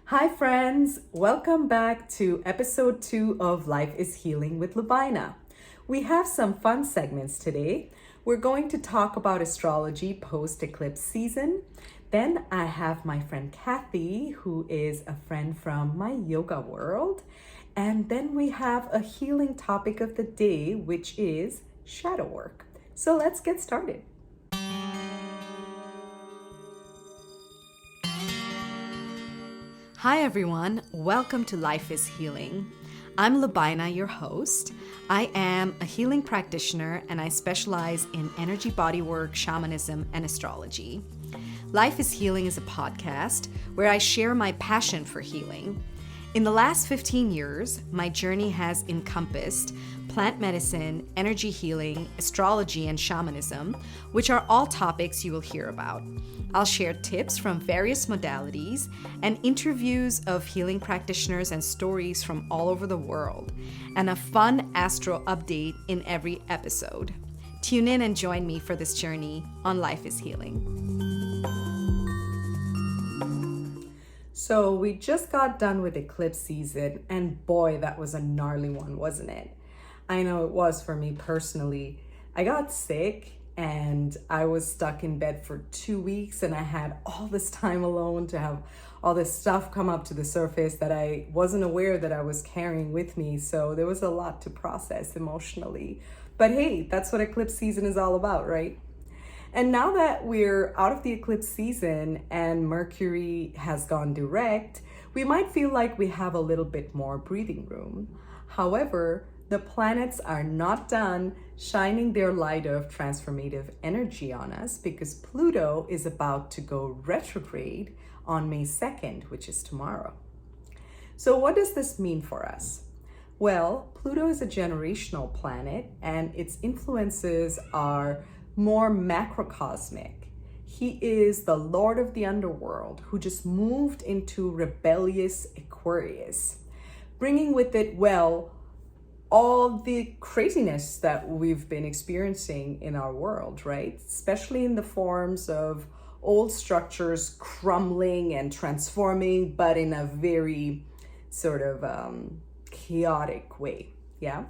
Hi friends, welcome back to episode 2 of Life is Healing with Lubaina. We have some fun segments today. We're going to talk about astrology post-eclipse season. Then I have my friend Cathy, who is a friend from my yoga world. And then we have a healing topic of the day, which is shadow work. So let's get started. Hi everyone, welcome to Life is Healing. I'm Lubaina, your host. I am a healing practitioner and I specialize in energy bodywork, shamanism, and astrology. Life is Healing is a podcast where I share my passion for healing. In the last 15 years, my journey has encompassed plant medicine, energy healing, astrology, and shamanism, which are all topics you will hear about. I'll share tips from various modalities and interviews of healing practitioners and stories from all over the world, and a fun astro update in every episode. Tune in and join me for this journey on Life is Healing. So we just got done with eclipse season, and boy, that was a gnarly one, wasn't it? I know it was for me personally. I got sick and I was stuck in bed for 2 weeks, and I had all this time alone to have all this stuff come up to the surface that I wasn't aware that I was carrying with me. So there was a lot to process emotionally. But hey, that's what eclipse season is all about, right? And now that we're out of the eclipse season and Mercury has gone direct, we might feel like we have a little bit more breathing room. However, the planets are not done shining their light of transformative energy on us, because Pluto is about to go retrograde on May 2nd, which is tomorrow. So what does this mean for us? Well, Pluto is a generational planet and its influences are more macrocosmic. He is the Lord of the underworld who just moved into rebellious Aquarius, bringing with it, all the craziness that we've been experiencing in our world, right? Especially in the forms of old structures crumbling and transforming, but in a very sort of chaotic way, yeah?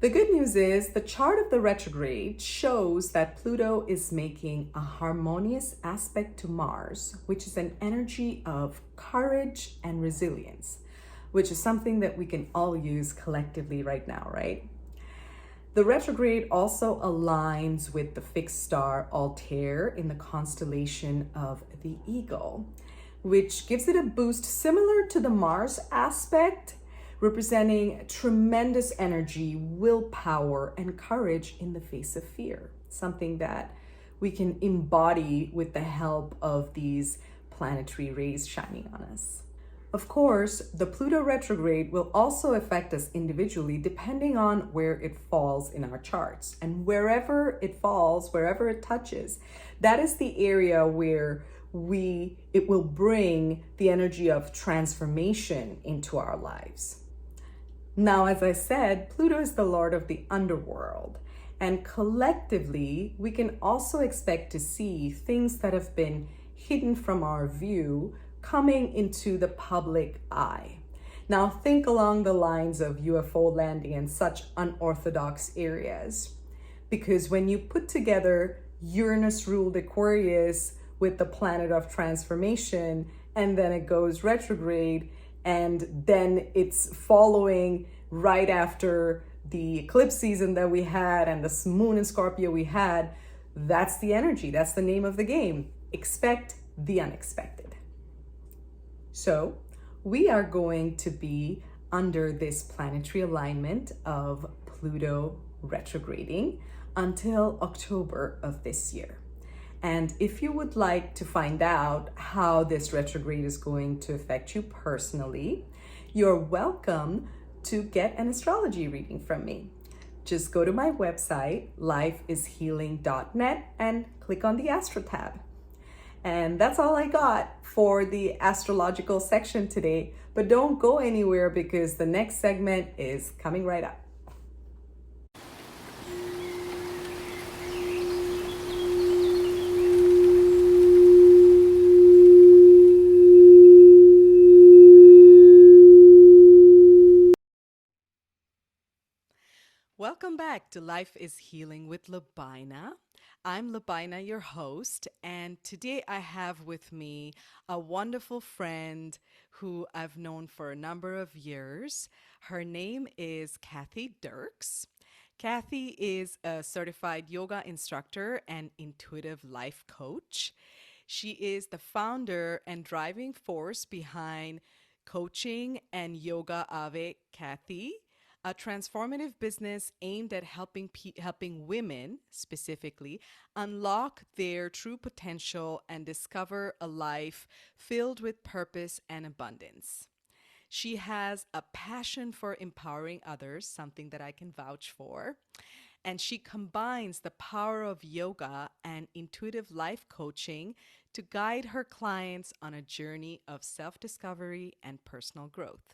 The good news is the chart of the retrograde shows that Pluto is making a harmonious aspect to Mars, which is an energy of courage and resilience, which is something that we can all use collectively right now, right? The retrograde also aligns with the fixed star Altair in the constellation of the Eagle, which gives it a boost similar to the Mars aspect, representing tremendous energy, willpower, and courage in the face of fear, something that we can embody with the help of these planetary rays shining on us. Of course, the Pluto retrograde will also affect us individually depending on where it falls in our charts. And wherever it falls, wherever it touches, that is the area where it will bring the energy of transformation into our lives. Now, as I said, Pluto is the Lord of the underworld, and collectively, we can also expect to see things that have been hidden from our view coming into the public eye. Now, think along the lines of UFO landing and such unorthodox areas, because when you put together Uranus-ruled Aquarius with the planet of transformation, and then it goes retrograde, and then it's following right after the eclipse season that we had and the moon in Scorpio we had, that's the energy. That's the name of the game. Expect the unexpected. So we are going to be under this planetary alignment of Pluto retrograding until October of this year. And if you would like to find out how this retrograde is going to affect you personally, you're welcome to get an astrology reading from me. Just go to my website, lifeishealing.net, and click on the Astro tab. And that's all I got for the astrological section today, but don't go anywhere because the next segment is coming right up. back to Life is Healing with Lubaina. I'm Lubaina, your host, and today I have with me a wonderful friend who I've known for a number of years. Her name is Cathy Dirks. Cathy is a certified yoga instructor and intuitive life coach. She is the founder and driving force behind coaching and yoga avec Cathy, a transformative business aimed at helping women specifically unlock their true potential and discover a life filled with purpose and abundance. She has a passion for empowering others, something that I can vouch for. And she combines the power of yoga and intuitive life coaching to guide her clients on a journey of self discovery and personal growth.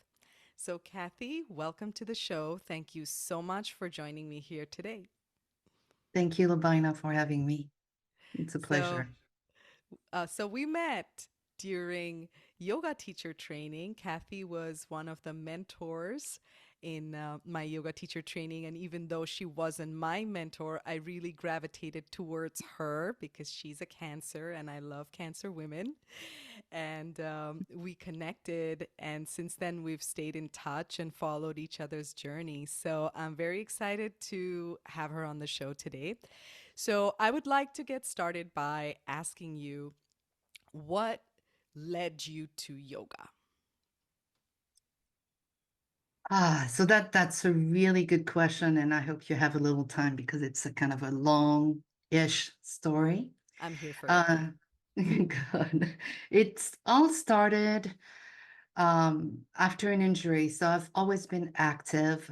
So, Cathy, welcome to the show. Thank you so much for joining me here today. Thank you, Lubaina, for having me. It's a So, pleasure. so we met during yoga teacher training. Cathy was one of the mentors in my yoga teacher training. And even though she wasn't my mentor, I really gravitated towards her because she's a Cancer and I love Cancer women. And we connected. And since then, we've stayed in touch and followed each other's journey. So I'm very excited to have her on the show today. So I would like to get started by asking you what led you to yoga? So that's a really good question, and I hope you have a little time because it's a kind of a long-ish story. I'm here for it. Uh, good. It's all started after an injury. So I've always been active,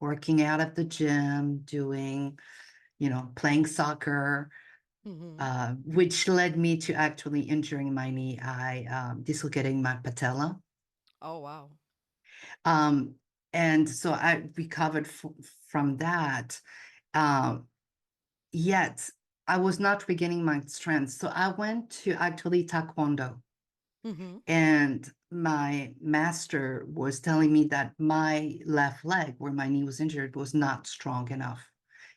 working out at the gym, doing, playing soccer, Hmm. which led me to actually injuring my knee. I dislocating my patella. Oh, wow. Um, and so I recovered from that. Um, Yet I was not regaining my strength. So I went to actually Taekwondo, Hmm. and my master was telling me that my left leg, where my knee was injured, was not strong enough.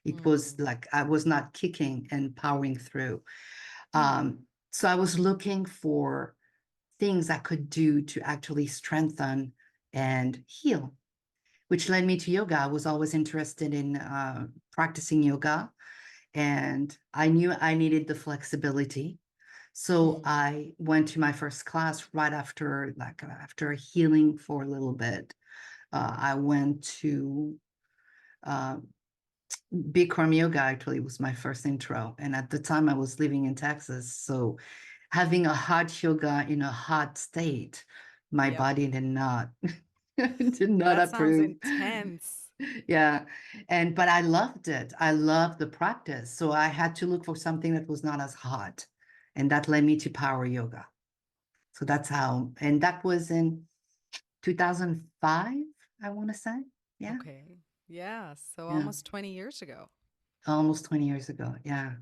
It was Mm. like I was not kicking and powering through. Hmm. So I was looking for things I could do to actually strengthen and heal, which led me to yoga. I was always interested in practicing yoga, and I knew I needed the flexibility. So Mm. I went to my first class right after, like after healing for a little bit. I went to uh, Bikram yoga. Actually, was my first intro, and at the time I was living in Texas, so having a hot yoga in a hot state, my Yep. body did not did not That sounds approve. intense. Yeah. But I loved it. I loved the practice. So I had to look for something that was not as hot. And that led me to power yoga. So that's how, and that was in 2005, I want to say. Yeah. Okay. Yeah. So Yeah. almost 20 years ago. Almost 20 years ago. Yeah.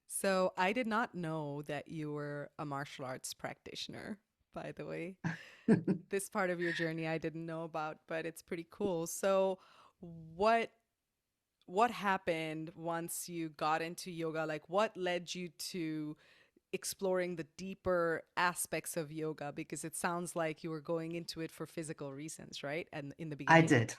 So I did not know that you were a martial arts practitioner, by the way. This part of your journey I didn't know about, but it's pretty cool. So what what happened once you got into yoga? Like what led you to exploring the deeper aspects of yoga? Because it sounds like you were going into it for physical reasons, right? And in the I beginning? did.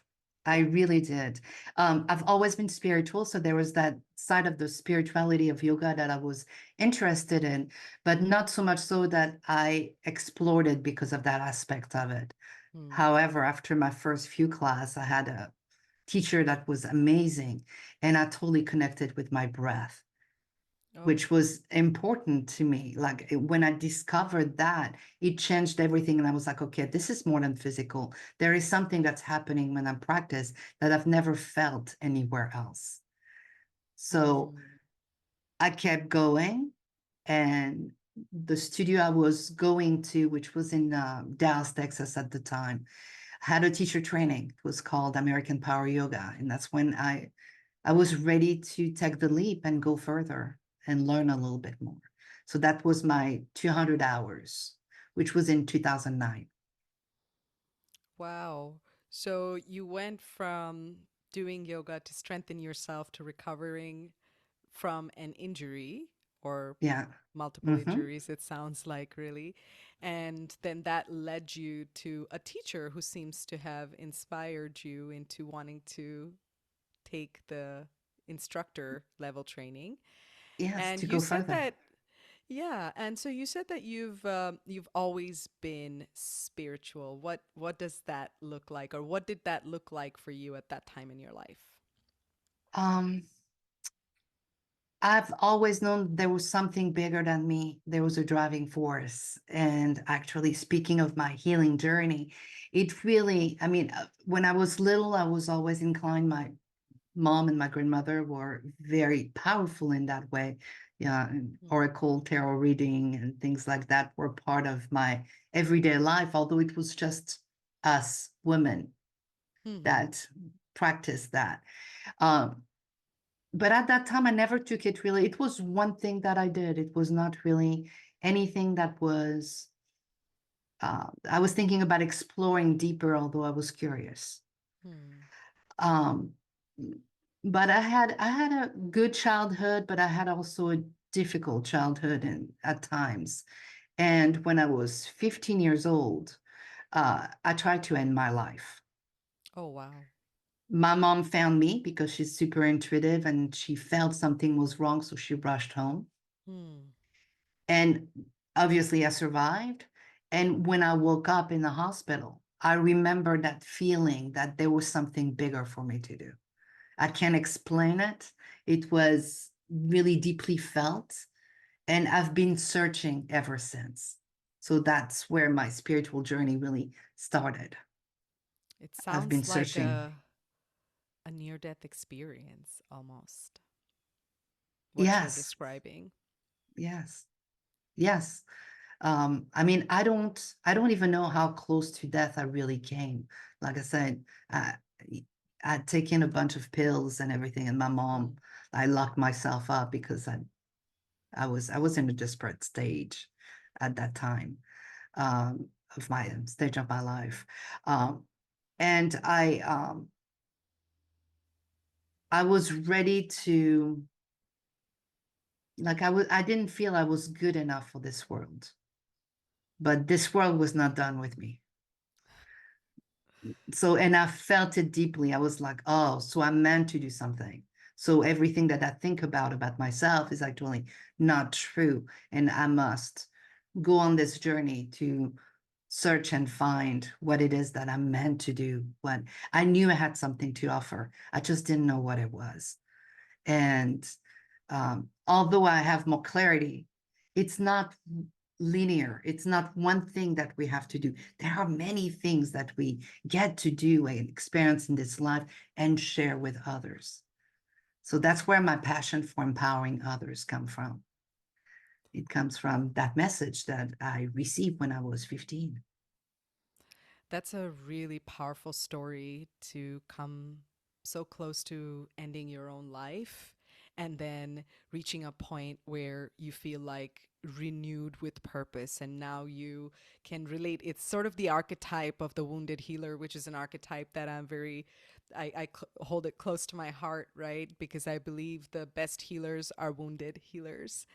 I Yeah. really did. I've always been spiritual, so there was that side of the spirituality of yoga that I was interested in, but not so much so that I explored it because of that aspect of it. Hmm. However, after my first few class, I had a teacher that was amazing, and I totally connected with my breath, Oh. which was important to me. Like when I discovered that, it changed everything. And I was like, okay, this is more than physical. There is something that's happening when I practice that I've never felt anywhere else. So Hmm. I kept going. And the studio I was going to, which was in Dallas, Texas at the time, had a teacher training. It was called American Power Yoga. And that's when I was ready to take the leap and go further and learn a little bit more. So that was my 200 hours, which was in 2009. Wow. So you went from doing yoga to strengthen yourself to recovering from an injury or Yeah. multiple Hmm. injuries, it sounds like, really. And then that led you to a teacher who seems to have inspired you into wanting to take the instructor level training. Yes, And to you go said further. that, yeah. And so you said that you've always been spiritual. What does that look like, or what did that look like for you at that time in your life? Um, I've always known there was something bigger than me. There was a driving force. And actually, speaking of my healing journey, it really, I mean, when I was little, I was always inclined. My mom and my grandmother were very powerful in that way. Yeah, and oracle, tarot reading, and things like that were part of my everyday life, although it was just us women Mm-hmm. that practiced that. Um, but at that time, I never took it really. It was one thing that I did. It was not really anything that was, I was thinking about exploring deeper, although I was curious. Hmm. Um, but I had a good childhood, but I had also a difficult childhood and at times. And when I was 15 years old, I tried to end my life. Oh, wow. My mom found me because she's super intuitive and she felt something was wrong, so she rushed home. Hmm. And obviously, I survived. And when I woke up in the hospital, I remember that feeling that there was something bigger for me to do. I can't explain it. It was really deeply felt. And I've been searching ever since. So that's where my spiritual journey really started. It I've been sounds like searching. a near-death experience almost, what you're Yes, describing. yes, yes. I mean, I don't even know how close to death I really came. Like I said, I, I'd taken a bunch of pills and everything, and my mom, Hmm. I locked myself up because I was in a desperate stage at that time, of my stage of my life. And I was ready to, like, I didn't feel I was good enough for this world, but this world was not done with me. So, and I felt it deeply. I was like, oh, so I'm meant to do something. So everything that I think about myself is actually not true. And I must go on this journey to search and find what it is that I'm meant to do. What I knew I had something to offer. I just didn't know what it was. And although I have more clarity, it's not linear. It's not one thing that we have to do. There are many things that we get to do and experience in this life and share with others. So that's where my passion for empowering others come from. It comes from that message that I received when I was 15. That's a really powerful story to come so close to ending your own life and then reaching a point where you feel like renewed with purpose and now you can relate. It's sort of the archetype of the wounded healer, which is an archetype that hold it close to my heart, right? Because I believe the best healers are wounded healers.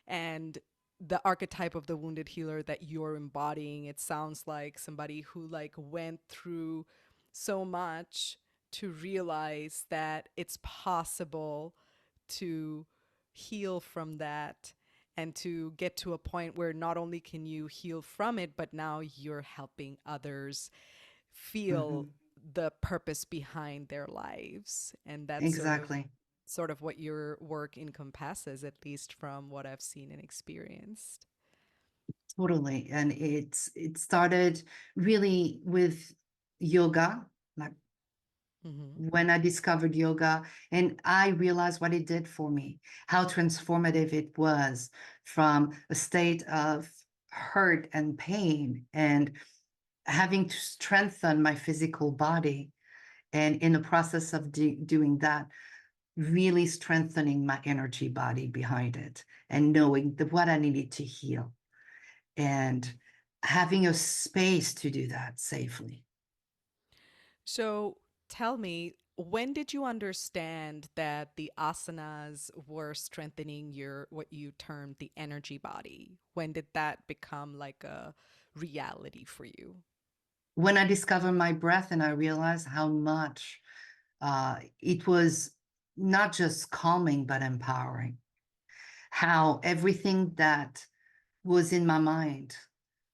And the archetype of the wounded healer that you're embodying, it sounds like somebody who like went through so much to realize that it's possible to heal from that and to get to a point where not only can you heal from it, but now you're helping others feel Mhm. the purpose behind their lives. And that's Exactly. sort of what your work encompasses, at least from what I've seen and experienced. Totally. And it started really with yoga, like Mm-hmm. when I discovered yoga and I realized what it did for me, how transformative it was from a state of hurt and pain and having to strengthen my physical body. And in the process of doing that, really strengthening my energy body behind it and knowing what I needed to heal and having a space to do that safely. So tell me, when did you understand that the asanas were strengthening your, what you termed the energy body? When did that become like a reality for you? When I discovered my breath and I realized how much it was not just calming, but empowering. How everything that was in my mind,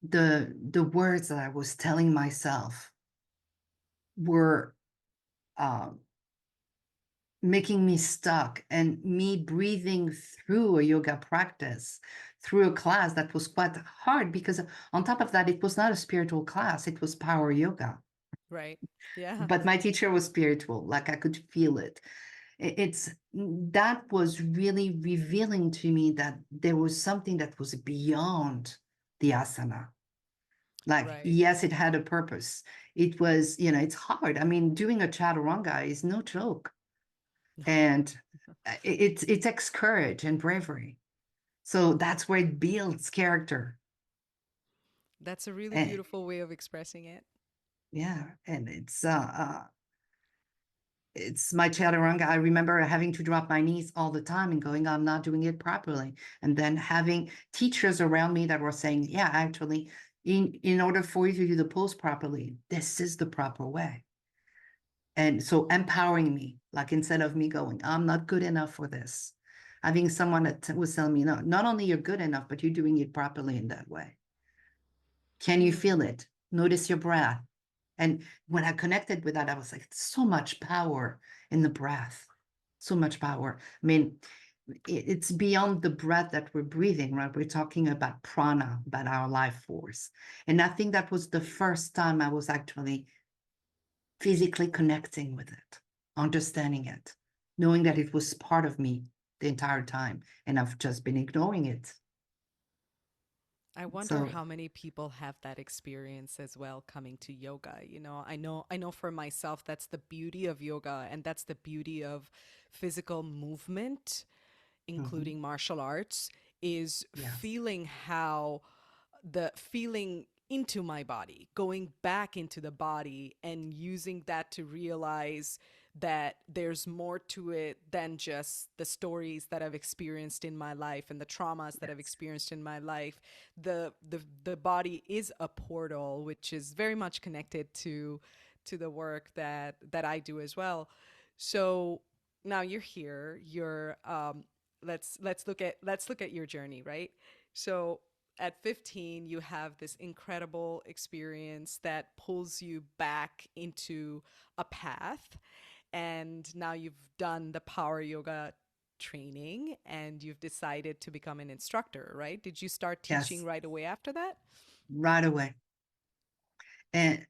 the words that I was telling myself were uh, making me stuck, and me breathing through a yoga practice, through a class that was quite hard, because on top of that, it was not a spiritual class, it was power yoga. Right. Yeah. But my teacher was spiritual, like I could feel it. It's that was really revealing to me that there was something that was beyond the asana. Like, Right. yes, it had a purpose. It was, it's hard. I mean, doing a chaturanga is no joke. And it takes courage and bravery. So that's where it builds character. That's a really And beautiful way of expressing it. yeah, and it's my chaturanga. I remember having to drop my knees all the time and going, I'm not doing it properly. And then having teachers around me that were saying, yeah, actually, in order for you to do the pose properly, this is the proper way. And so empowering me, like instead of me going, I'm not good enough for this, having someone that was telling me, no, not only you're good enough, but you're doing it properly in that way. Can you Hmm. feel it? Notice your breath. And when I connected with that, I was like, so much power in the breath, so much power. I mean, it's beyond the breath that we're breathing, right? We're talking about prana, about our life force. And I think that was the first time I was actually physically connecting with it, understanding it, knowing that it was part of me the entire time. And I've just been ignoring it. I wonder So, how many people have that experience as well coming to yoga. I know for myself that's the beauty of yoga, and that's the beauty of physical movement, mhm, including martial arts, is yes, feeling how the feeling into my body, going back into the body and using that to realize that there's more to it than just the stories that I've experienced in my life and the traumas that I've yes, experienced in my life. The body is a portal, which is very much connected to the work that I do as well. So now you're here. You're let's look at your journey, right? So at 15, you have this incredible experience that pulls you back into a path. And now you've done the power yoga training and you've decided to become an instructor, right? Did you start teaching yes, right away after that? right away. And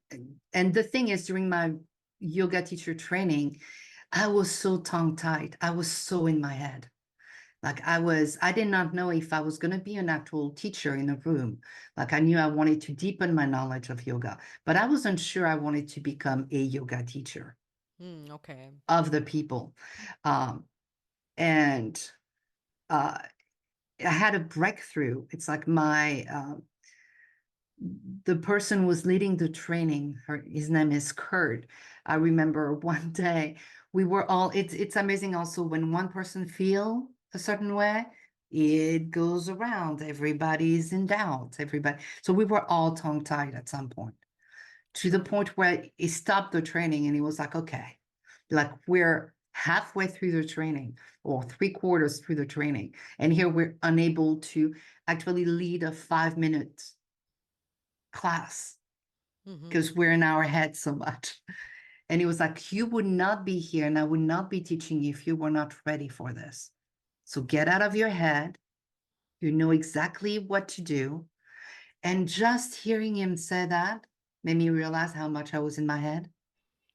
and the thing is, during my yoga teacher training, I was so tongue-tied. I was so in my head. Like I did not know if I was going to be an actual teacher in a room. Like I knew I wanted to deepen my knowledge of yoga, but I wasn't sure I wanted to become a yoga teacher Okay. of the people. Um, and I had a breakthrough. It's like the person was leading the training. His name is Kurt. I remember one day we were all. It's amazing also when one person feel a certain way, it goes around. Everybody's in doubt. Everybody. So we were all tongue tied at some point, to the Sure. point where he stopped the training and he was like, "Okay, like we're halfway through the training or 3/4 through the training, and here we're unable to actually lead a 5 minute class." Mm-hmm. Because we're in our head so much. And he was like, you would not be here and I would not be teaching you if you were not ready for this. So get out of your head. You know exactly what to do. And just hearing him say that made me realize how much I was in my head.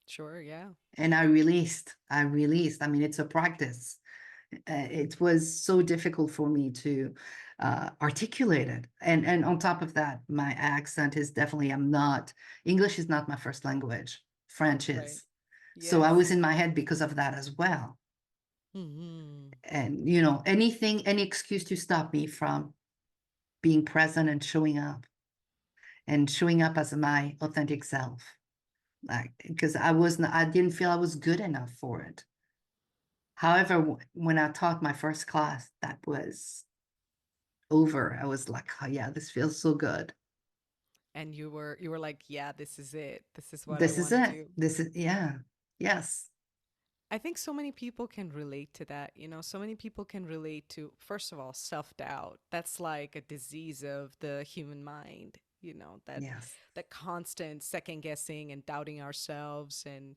Sure. Yeah. And I released. I mean, it's a practice. It was so difficult for me to articulate it. And on top of that, my accent is definitely, English is not my first language. French Right. is. So I Yes. was in my head because of that as well. Mm-hmm. And, any excuse to stop me from being present and showing up as my authentic self. like, because I didn't feel I was good enough for it. However, when I taught my first class, that was over. I was like, oh yeah, this feels so good. And you were like, yeah, this is it. This is what I This is want to it. do. This is, yeah, yes, I think so many people can relate to that. So many people can relate to, first of all, self doubt. That's like a disease of the human mind, yes, that constant second guessing and doubting ourselves and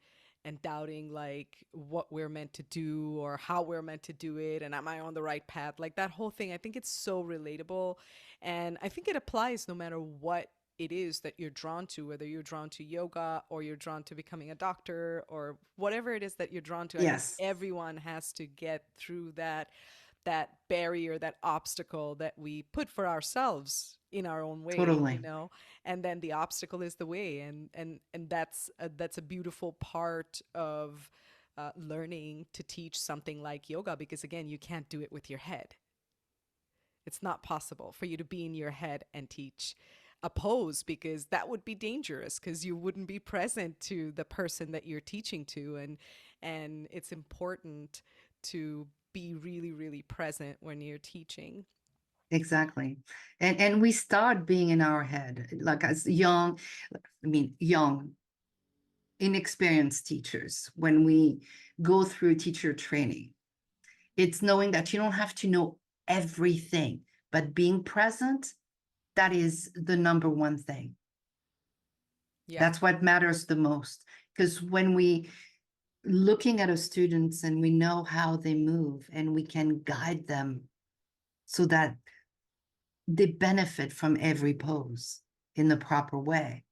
doubting like what we're meant to do or how we're meant to do it and am I on the right path? Like that whole thing. I think it's so relatable. And I think it applies no matter what it is that you're drawn to, whether you're drawn to yoga or you're drawn to becoming a doctor or whatever it is that you're drawn to. I think yes, everyone has to get through that barrier, that obstacle that we put for ourselves in our own way, totally. and then the obstacle is the way, and that's a beautiful part of learning to teach something like yoga, because again, you can't do it with your head. It's not possible for you to be in your head and teach a pose, because that would be dangerous because you wouldn't be present to the person that you're teaching to. And it's important to be really, really present when you're teaching. Exactly. And we start being in our head, like as young, I mean, young, inexperienced teachers, when we go through teacher training, it's knowing that you don't have to know everything, but being present, that is the number one thing. Yeah. That's what matters the most. Because when we looking at our students and we know how they move and we can guide them so that they benefit from every pose in the proper way.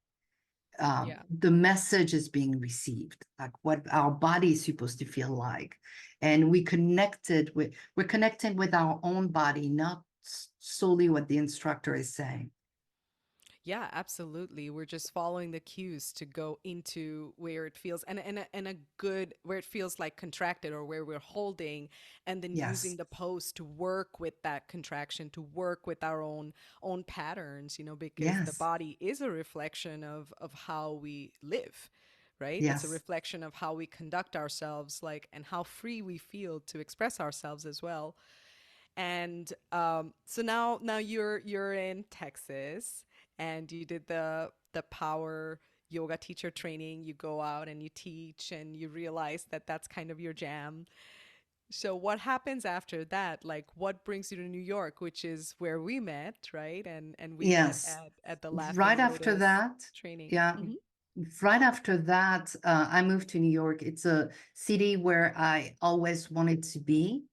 Yeah. The message is being received, like what our body is supposed to feel like, and we're connected with our own body, not solely what the instructor is saying. Yeah, absolutely. We're just following the cues to go into where it feels and a good where it feels like contracted or where we're holding, and then using Yes, the pose to work with that contraction, to work with our own patterns, because the yes, body is a reflection of how we live, right? It's a yes, reflection of how we conduct ourselves, like, and how free we feel to express ourselves as well. And so now you're in Texas, and you did the power yoga teacher training. You go out and you teach, and you realize that that's kind of your jam. So what happens after that? Like, what brings you to New York, which is where we met, right? And we met yes. at the Right Laughing after Lotus that, training. yeah, Hmm. right after that, I moved to New York. It's a city where I always wanted to be.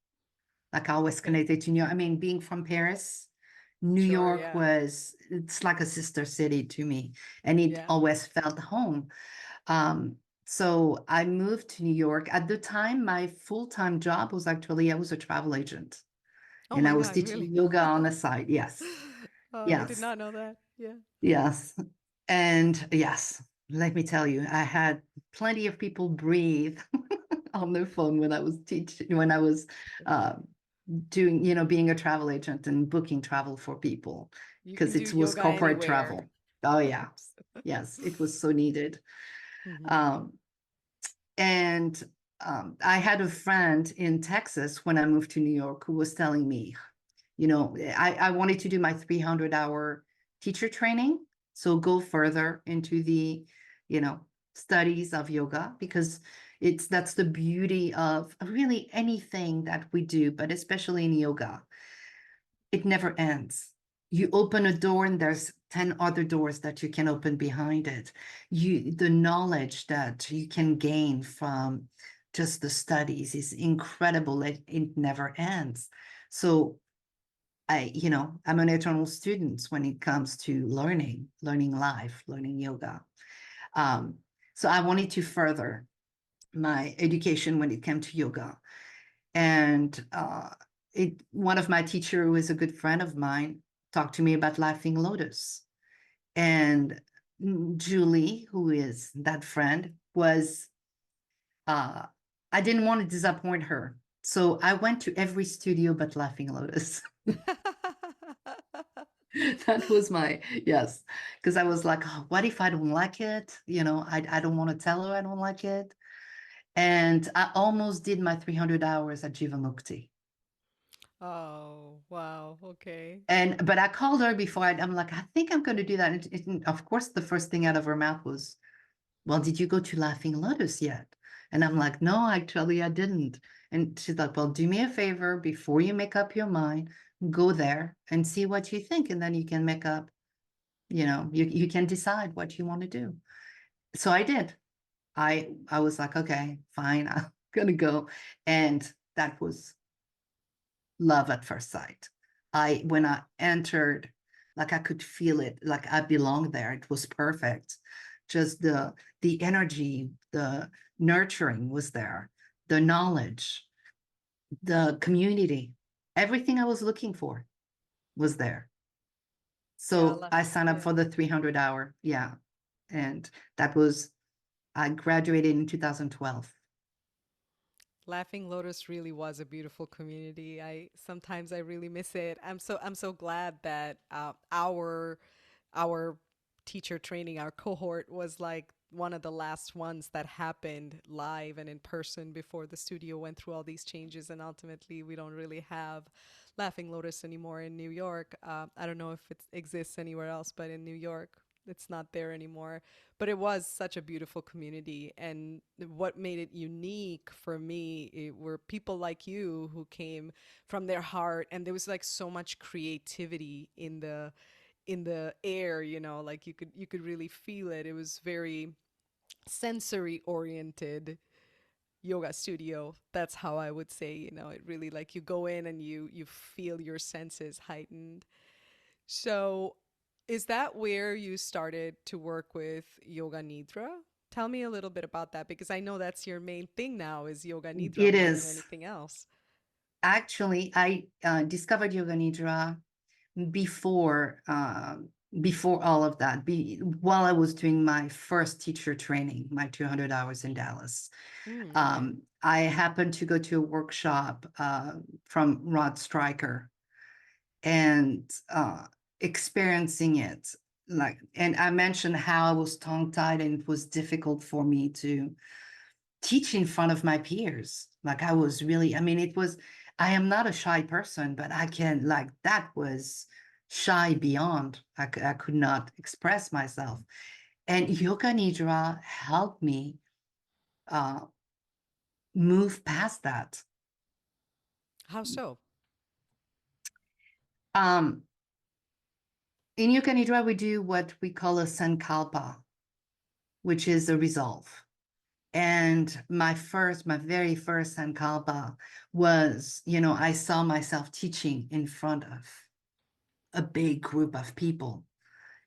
Like I was Okay. connected to New York. I mean, being from Paris, New Sure. York Yeah. it's like a sister city to me, and it Yeah. always felt home. Um, so I moved to New York. At the time, my full-time job was actually, I was a travel agent Oh and I my was God, teaching really? yoga on the side. Yes, Oh, I did yes, not know that. Yeah. yes. And yes, let me tell you, I had plenty of people breathe on the phone when I was teaching, when I was uh, doing, being a travel agent and booking travel for people, You because can do it was yoga corporate anywhere. travel. Oh yeah, yes, it was so needed. Hmm. Um, and I had a friend in Texas when I moved to New York who was telling me, I wanted to do my 300-hour teacher training, so go further into the, you know, studies of yoga, because that's the beauty of really anything that we do, but especially in yoga, it never ends. You open a door and there's 10 other doors that you can open behind it. The knowledge that you can gain from just the studies is incredible. It never ends. So I'm an eternal student when it comes to learning life, learning yoga. Um, so I wanted to further my education when it came to yoga. And one of my teacher, who is a good friend of mine, talked to me about Laughing Lotus. And Julie, who is that friend, was I didn't want to disappoint her. So I went to every studio but Laughing Lotus. That was my, yes. Because I was like, "Oh, what if I don't like it? I don't want to tell her I don't like it." And I almost did my 300 hours at Jivamukti. Oh, wow. Okay. But I called her before I'm like, I think I'm going to do that. And of course, the first thing out of her mouth was, "Well, did you go to Laughing Lotus yet?" And I'm like, "No, actually, I didn't." And she's like, "Well, do me a favor before you make up your mind, go there and see what you think. And then you can make up, you can decide what you want to do." So I did. I was like, "Okay, fine, I'm gonna go." And that was love at first sight. When I entered, like I could feel it, like I belonged there. It was perfect. Just the energy, the nurturing was there, the knowledge, the community, everything I was looking for was there. Yeah, So I signed up yeah. for the 300 hour. Yeah. And I graduated in 2012. Laughing Lotus really was a beautiful community. I really miss it. I'm so glad that our teacher training, our cohort was like one of the last ones that happened live and in person before the studio went through all these changes. And ultimately, we don't really have Laughing Lotus anymore in New York. I don't know if it exists anywhere else, but in New York, it's not there anymore. But it was such a beautiful community. And what made it unique for me were people like you who came from their heart. And there was like so much creativity in the air, like you could really feel it. It was very sensory oriented yoga studio. That's how I would say, it really, like, you go in and you feel your senses heightened. So is that where you started to work with Yoga Nidra? Tell me a little bit about that, because I know that's your main thing now, is Yoga Nidra It more than is. anything else. Actually, I discovered Yoga Nidra before before all of that, while I was doing my first teacher training, my 200 hours in Dallas. Okay. I happened to go to a workshop from Rod Stryker, and experiencing it, and I mentioned how I was tongue-tied and it was difficult for me to teach in front of my peers. Like I was really, I mean, I am not a shy person, but that was shy beyond. I could not express myself. And Yoga Nidra helped me uh, move past that. How so? Um, in Yoga Nidra, we do what we call a sankalpa, which is a resolve. And my very first sankalpa was, I saw myself teaching in front of a big group of people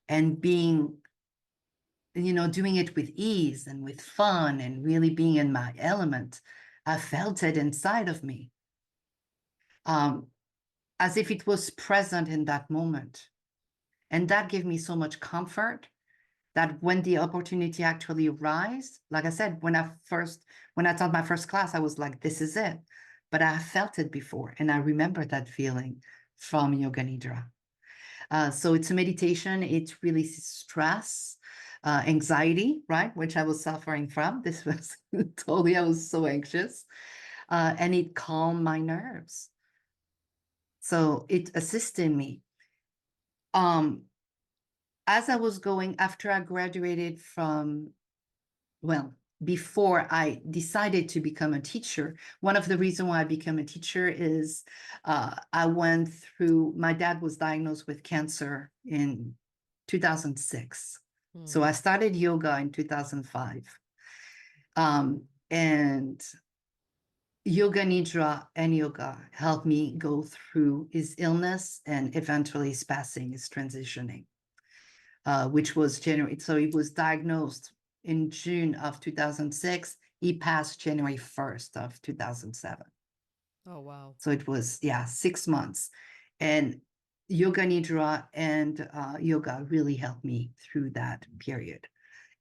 and being, doing it with ease and with fun and really being in my element. I felt it inside of me, um, as if it was present in that moment. And that gave me so much comfort that when the opportunity actually arose, like I said, when I taught my first class, I was like, this is it. But I felt it before, and I remember that feeling from Yoga Nidra. So it's a meditation. It releases stress, anxiety, right, which I was suffering from. This was totally, I was so anxious, and it calmed my nerves. So it assisted me. Um, as I was going, after I graduated from, well, before I decided to become a teacher, one of the reasons why I became a teacher is I went through, my dad was diagnosed with cancer in 2006. So Hmm. I started yoga in 2005. And Yoga Nidra and yoga helped me go through his illness and eventually his passing, his transitioning. Which was January. So he was diagnosed in June of 2006. He passed January 1st of 2007. Oh, wow. So it was, yeah, 6 months. And Yoga Nidra and yoga really helped me through that period.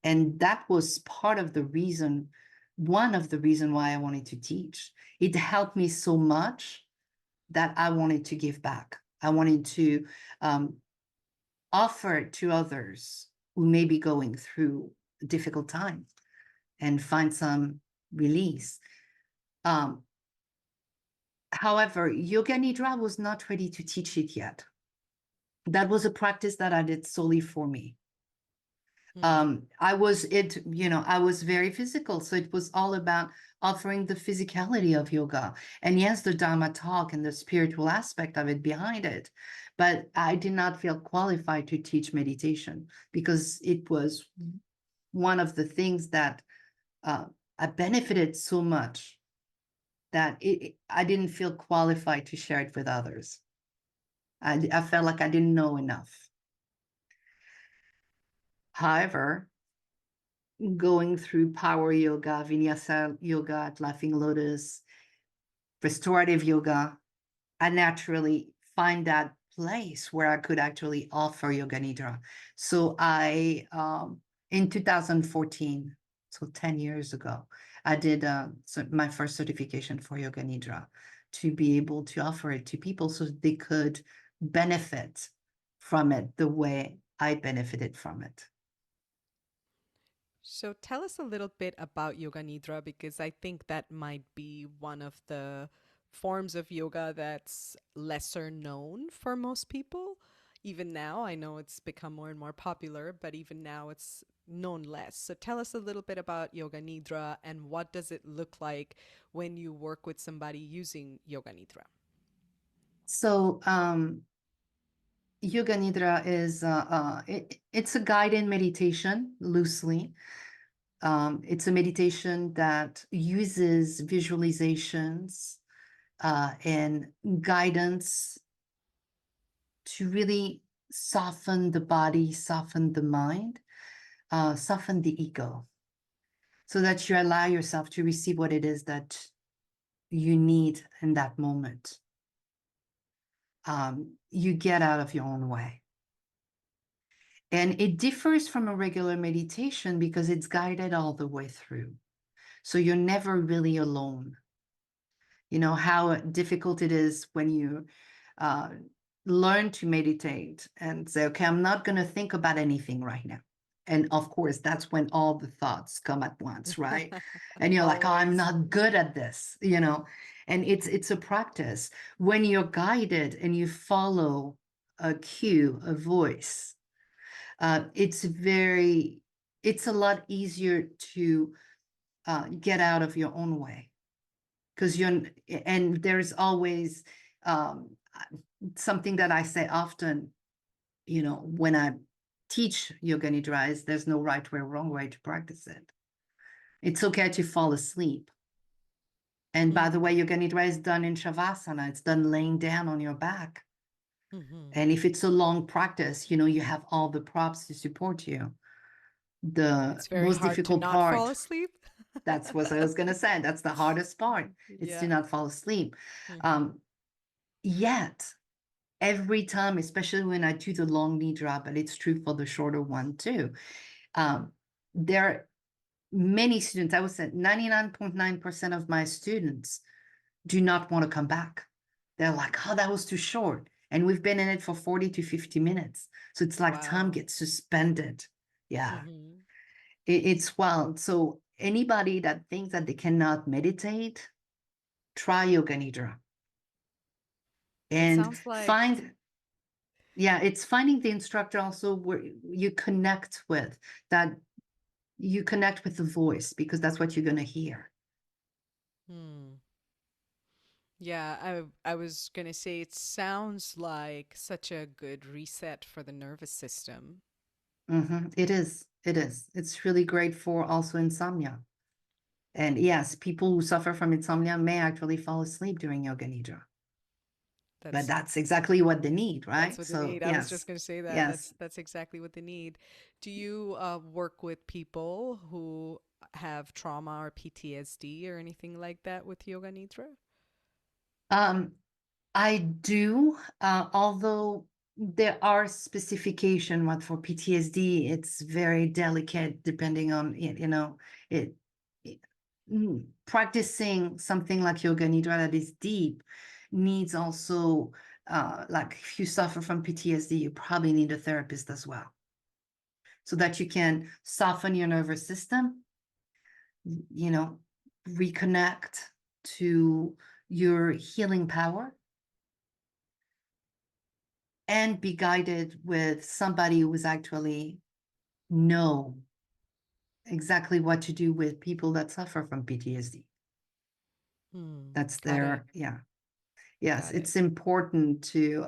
And that was one of the reason why I wanted to teach. It helped me so much that I wanted to give back. I wanted to offer it to others who may be going through a difficult time and find some release. However, Yoga Nidra was not ready to teach it yet. That was a practice that I did solely for me. I was very physical. So it was all about offering the physicality of yoga. And yes, the Dharma talk and the spiritual aspect of it behind it. But I did not feel qualified to teach meditation because it was one of the things that I benefited so much that I didn't feel qualified to share it with others. I felt like I didn't know enough. However, going through power yoga, vinyasa yoga at Laughing Lotus, restorative yoga, I naturally find that place where I could actually offer Yoga Nidra. So in 2014, so 10 years ago, I did my first certification for Yoga Nidra to be able to offer it to people so they could benefit from it the way I benefited from it. So tell us a little bit about Yoga Nidra, because I think that might be one of the forms of yoga that's lesser known for most people. Even now, I know it's become more and more popular, but even now it's known less. So tell us a little bit about Yoga Nidra and what does it look like when you work with somebody using Yoga Nidra? So Yoga Nidra is it's a guided meditation, loosely. It's a meditation that uses visualizations and guidance to really soften the body, soften the mind, soften the ego, so that you allow yourself to receive what it is that you need in that moment. You get out of your own way. And it differs from a regular meditation because it's guided all the way through. So you're never really alone. You know how difficult it is when you learn to meditate and say, okay, I'm not going to think about anything right now. And of course, that's when all the thoughts come at once, right? And you're like, oh, I'm Always. not good at this, you know? And it's a practice. When you're guided and you follow a cue, a voice, it's a lot easier to get out of your own way. Because and there's always something that I say often, you know, when I teach Yoga Nidra is there's no right way or wrong way to practice it. It's okay to fall asleep. And by the way, Yoga Nidra is done in Shavasana. It's done laying down on your back. And if it's a long practice, you know, you have all the props to support you. The It's very most hard to difficult not fall part, asleep. that's what I was going to say. That's the hardest part. It's to Yeah. not fall asleep. Yet, every time, especially when I do the long nidra, but it's true for the shorter one too, there are many students, I would say 99.9% of my students do not want to come back. They're like, oh, that was too short. And we've been in it for 40 to 50 minutes. So it's like time Wow. gets suspended. Yeah. Mm-hmm. It's wild. So anybody that thinks that they cannot meditate, try Yoga Nidra. It And sounds like it's finding the instructor also where you connect with, that you connect with the voice, because that's what you're going to hear. Yeah, I was going to say it sounds like such a good reset for the nervous system. It is. It's really great for also insomnia. And yes, people who suffer from insomnia may actually fall asleep during Yoga Nidra. But That's that's exactly what they need, that's right? what they So need. I was yes, just going to say that. yes. That's exactly what they need. Do you work with people who have trauma or PTSD or anything like that with Yoga Nidra? Um, I do, although there are specification, what for PTSD, it's very delicate depending on, you know, it, practicing something like Yoga Nidra that is deep needs also like if you suffer from PTSD, you probably need a therapist as well, so that you can soften your nervous system, you know, reconnect to your healing power, and be guided with somebody who is actually know exactly what to do with people that suffer from PTSD. That's Got it. their, yeah. Yes, Got it. it's important to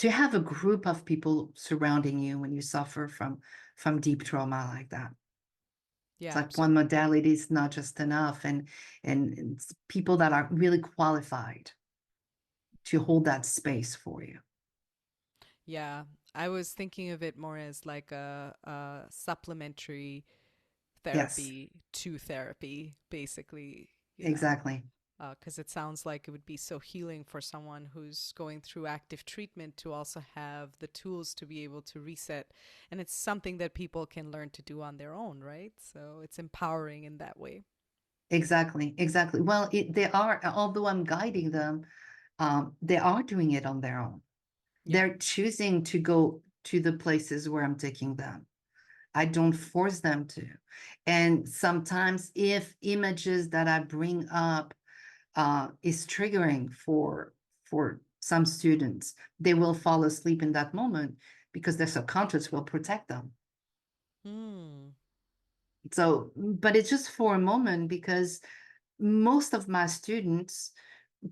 have a group of people surrounding you when you suffer from deep trauma like that. It's Yeah, like one absolutely. modality is not just enough, and it's people that are really qualified to hold that space for you. Yeah, I was thinking of it more as like a supplementary Yes, therapy to therapy, basically, you know, exactly. because it sounds like it would be so healing for someone who's going through active treatment to also have the tools to be able to reset. And it's something that people can learn to do on their own, right? So it's empowering in that way. Exactly, exactly. Well, they are, although I'm guiding them, they are doing it on their own. Yeah. They're choosing to go to the places where I'm taking them. I don't force them to. And sometimes if images that I bring up is triggering for some students, they will fall asleep in that moment because their subconscious will protect them. Hmm. So, but it's just for a moment, because most of my students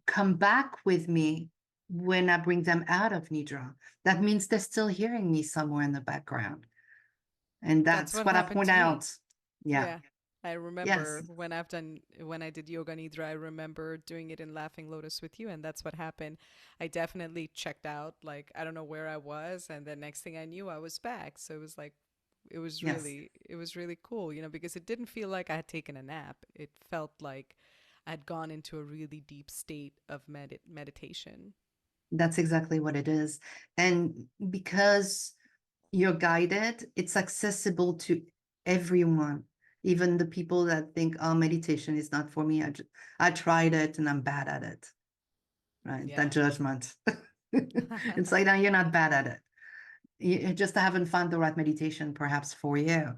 come back with me when I bring them out of Nidra. That means they're still hearing me somewhere in the background. And That's that's what what I happened point to me. out. Yeah. Yeah. I remember Yes. when I did Yoga Nidra, I remember doing it in Laughing Lotus with you, and that's what happened. I definitely checked out, like, I don't know where I was, and the next thing I knew, I was back. So it was like, Yes. it was really cool, because it didn't feel like I had taken a nap. It felt like I had gone into a really deep state of meditation. That's exactly what it is. And because you're guided, it's accessible to everyone, even the people that think, oh, meditation is not for me. I tried it and I'm bad at it, right? That Yeah. judgment. It's like, no, you're not bad at it. You just haven't found the right meditation perhaps for you.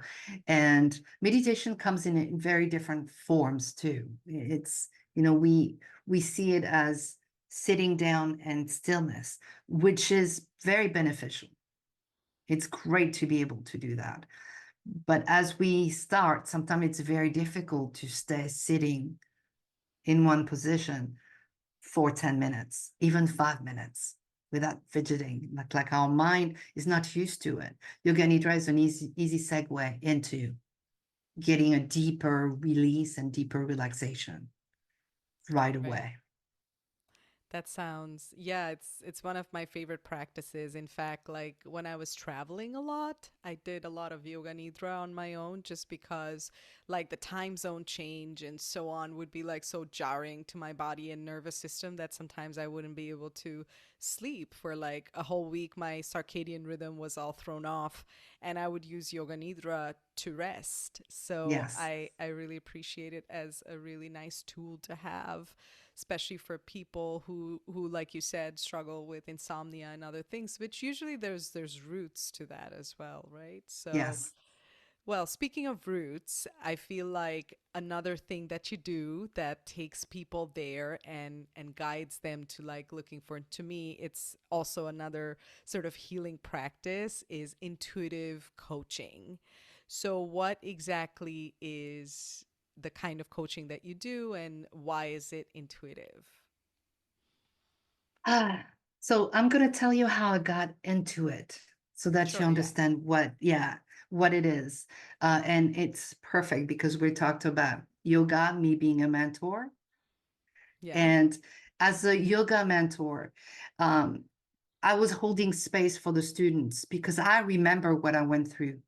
And meditation comes in very different forms too. It's, we see it as sitting down and stillness, which is very beneficial. It's great to be able to do that. But as we start, sometimes it's very difficult to stay sitting in one position for 10 minutes, even 5 minutes, without fidgeting. Like our mind is not used to it. Yoga Nidra is an easy segue into getting a deeper release and deeper relaxation right Right. away. That sounds, yeah, it's one of my favorite practices. In fact, like when I was traveling a lot, I did a lot of yoga nidra on my own just because like the time zone change and so on would be like so jarring to my body and nervous system that sometimes I wouldn't be able to sleep for like a whole week. My circadian rhythm was all thrown off and I would use yoga nidra to rest. So Yes, I really appreciate it as a really nice tool to have, especially for people who like you said struggle with insomnia and other things, which usually there's roots to that as well, right? So yes. well, speaking of roots, I feel like another thing that you do that takes people there and guides them to like looking for, to me it's also another sort of healing practice, is intuitive coaching. So what exactly is the kind of coaching that you do and why is it intuitive? Ah, so I'm going to tell you how I got into it so that you Sure, yeah. understand what it is. And it's perfect because we talked about yoga, me being a mentor. Yeah. And as a yoga mentor, um, I was holding space for the students because I remember what I went through.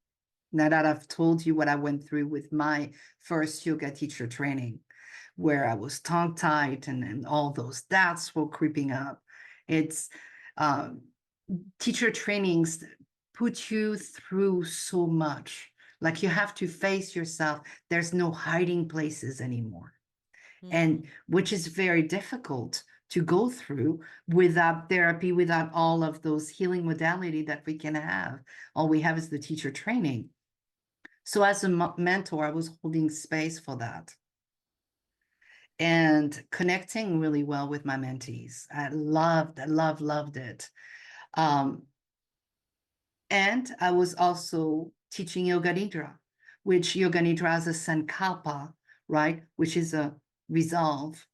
Now that I've told you what I went through with my first yoga teacher training, where I was tongue-tied and all those doubts were creeping up. It's um, teacher trainings put you through so much. Like you have to face yourself. There's no hiding places anymore. And Mm. which is very difficult to go through without therapy, without all of those healing modality that we can have. All we have is the teacher training. So as a mentor, I was holding space for that and connecting really well with my mentees. I loved it. And I was also teaching Yoga Nidra, which Yoga Nidra is a sankalpa, right? Which is a resolve.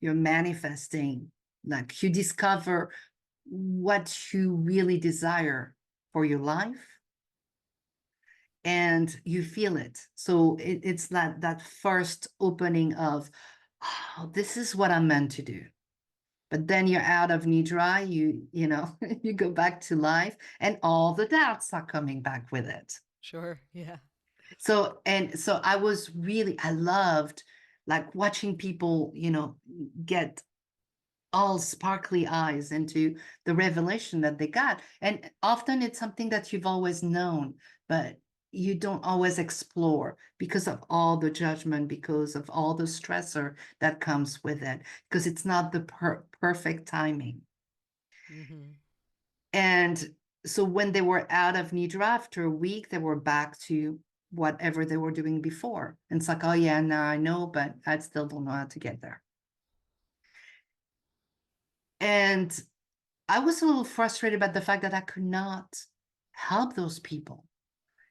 You're manifesting, like you discover what you really desire for your life and you feel it. So it's that first opening of, oh, this is what I'm meant to do. But then you're out of Nidra, you know, you go back to life and all the doubts are coming back with it. Sure. Yeah. So I loved like watching people, you know, get all sparkly eyes into the revelation that they got. And often it's something that you've always known, but you don't always explore because of all the judgment, because of all the stressor that comes with it, because it's not the perfect timing. Mm-hmm. And so when they were out of Nidra after a week, they were back to whatever they were doing before. And it's like, oh yeah, now I know, but I still don't know how to get there. And I was a little frustrated about the fact that I could not help those people,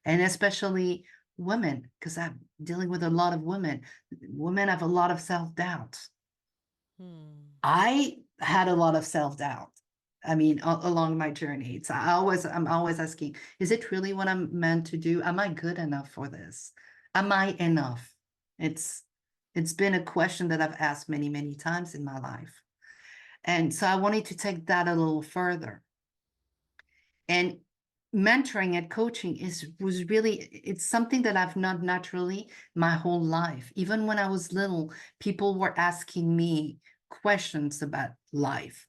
and especially women, because I'm dealing with a lot of women. Women have a lot of self-doubt. I had a lot of self-doubt. I mean, along my journey, I'm always asking, is it really what I'm meant to do? Am I good enough for this? Am I enough? It's been a question that I've asked many, many times in my life. And so I wanted to take that a little further. And mentoring and coaching was really, it's something that I've not naturally my whole life. Even when I was little, people were asking me questions about life.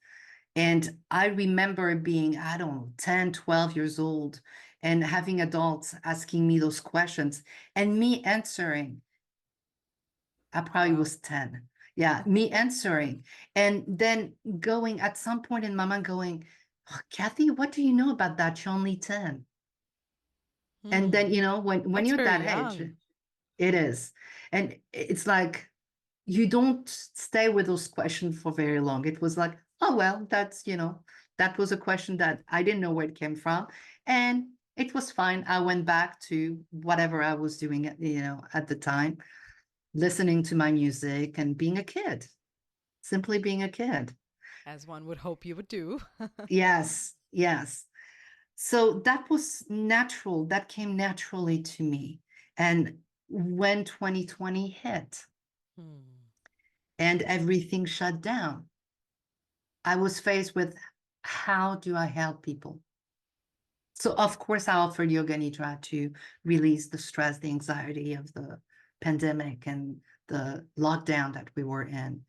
And I remember being, I don't know, 10, 12 years old and having adults asking me those questions and me answering. I probably was 10. Yeah, me answering. And then going at some point in my mind going, oh, Cathy, what do you know about that? You're only 10. And then, you know, when That's you're very that age, young. it is. And it's like, you don't stay with those questions for very long. It was like, oh, well, that's, you know, that was a question that I didn't know where it came from. And it was fine. I went back to whatever I was doing, you know, at the time, listening to my music and being a kid, simply being a kid. As one would hope you would do. Yes, yes. So that was natural. That came naturally to me. And when 2020 hit and everything shut down, I was faced with, how do I help people? So of course I offered Yoga Nidra to release the stress, the anxiety of the pandemic and the lockdown that we were in.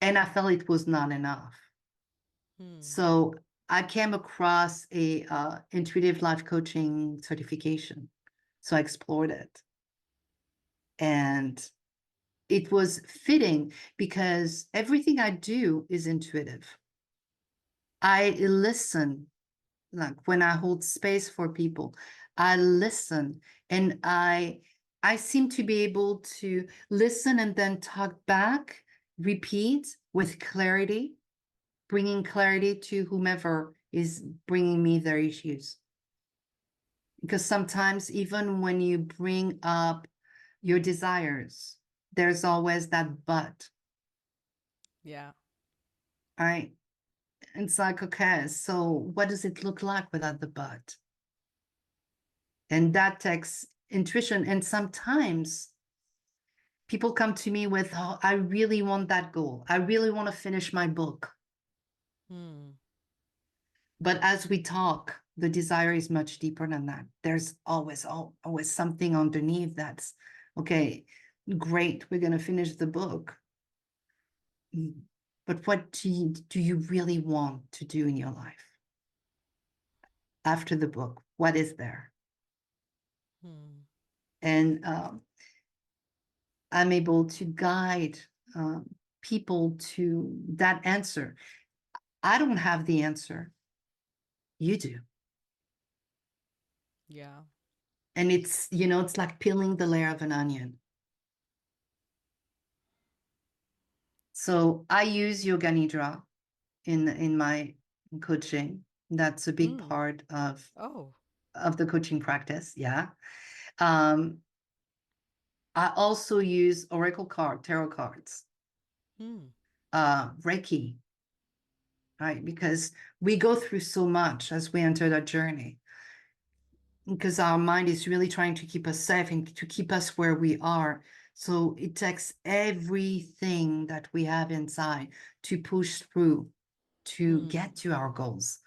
And I felt it was not enough. So I came across a intuitive life coaching certification. So I explored it. And it was fitting because everything I do is intuitive. I listen, like when I hold space for people, I listen and I seem to be able to listen and then talk back, repeat with clarity, bringing clarity to whomever is bringing me their issues. Because sometimes even when you bring up your desires, there's always that but. Yeah. All right. It's like, okay, so what does it look like without the but? And that takes intuition. And sometimes people come to me with, oh, I really want that goal. I really want to finish my book. But as we talk, the desire is much deeper than that. There's always something underneath that's, okay, great, we're going to finish the book. But what do you really want to do in your life? After the book, what is there? And I'm able to guide people to that answer. I don't have the answer. You do. Yeah. And it's, it's like peeling the layer of an onion. So I use Yoga Nidra in my coaching. That's a big Mm. part of Oh. the coaching practice. Yeah. Um, I also use oracle tarot cards, Mm. Reiki, right? Because we go through so much as we enter that journey. Because our mind is really trying to keep us safe and to keep us where we are. So it takes everything that we have inside to push through to Mm. get to our goals.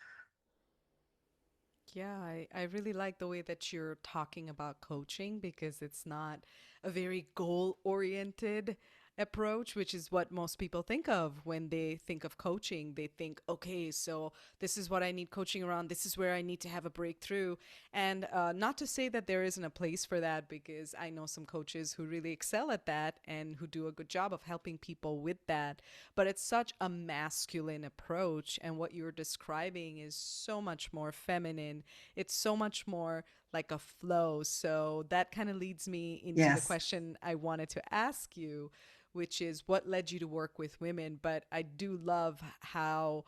Yeah, I really like the way that you're talking about coaching because it's not a very goal oriented approach, which is what most people think of when they think of coaching. They think, okay, so this is what I need coaching around. This is where I need to have a breakthrough. And not to say that there isn't a place for that, because I know some coaches who really excel at that and who do a good job of helping people with that. But it's such a masculine approach. And what you're describing is so much more feminine. It's so much more like a flow. So that kind of leads me into the Yes. question I wanted to ask you, which is what led you to work with women? But I do love how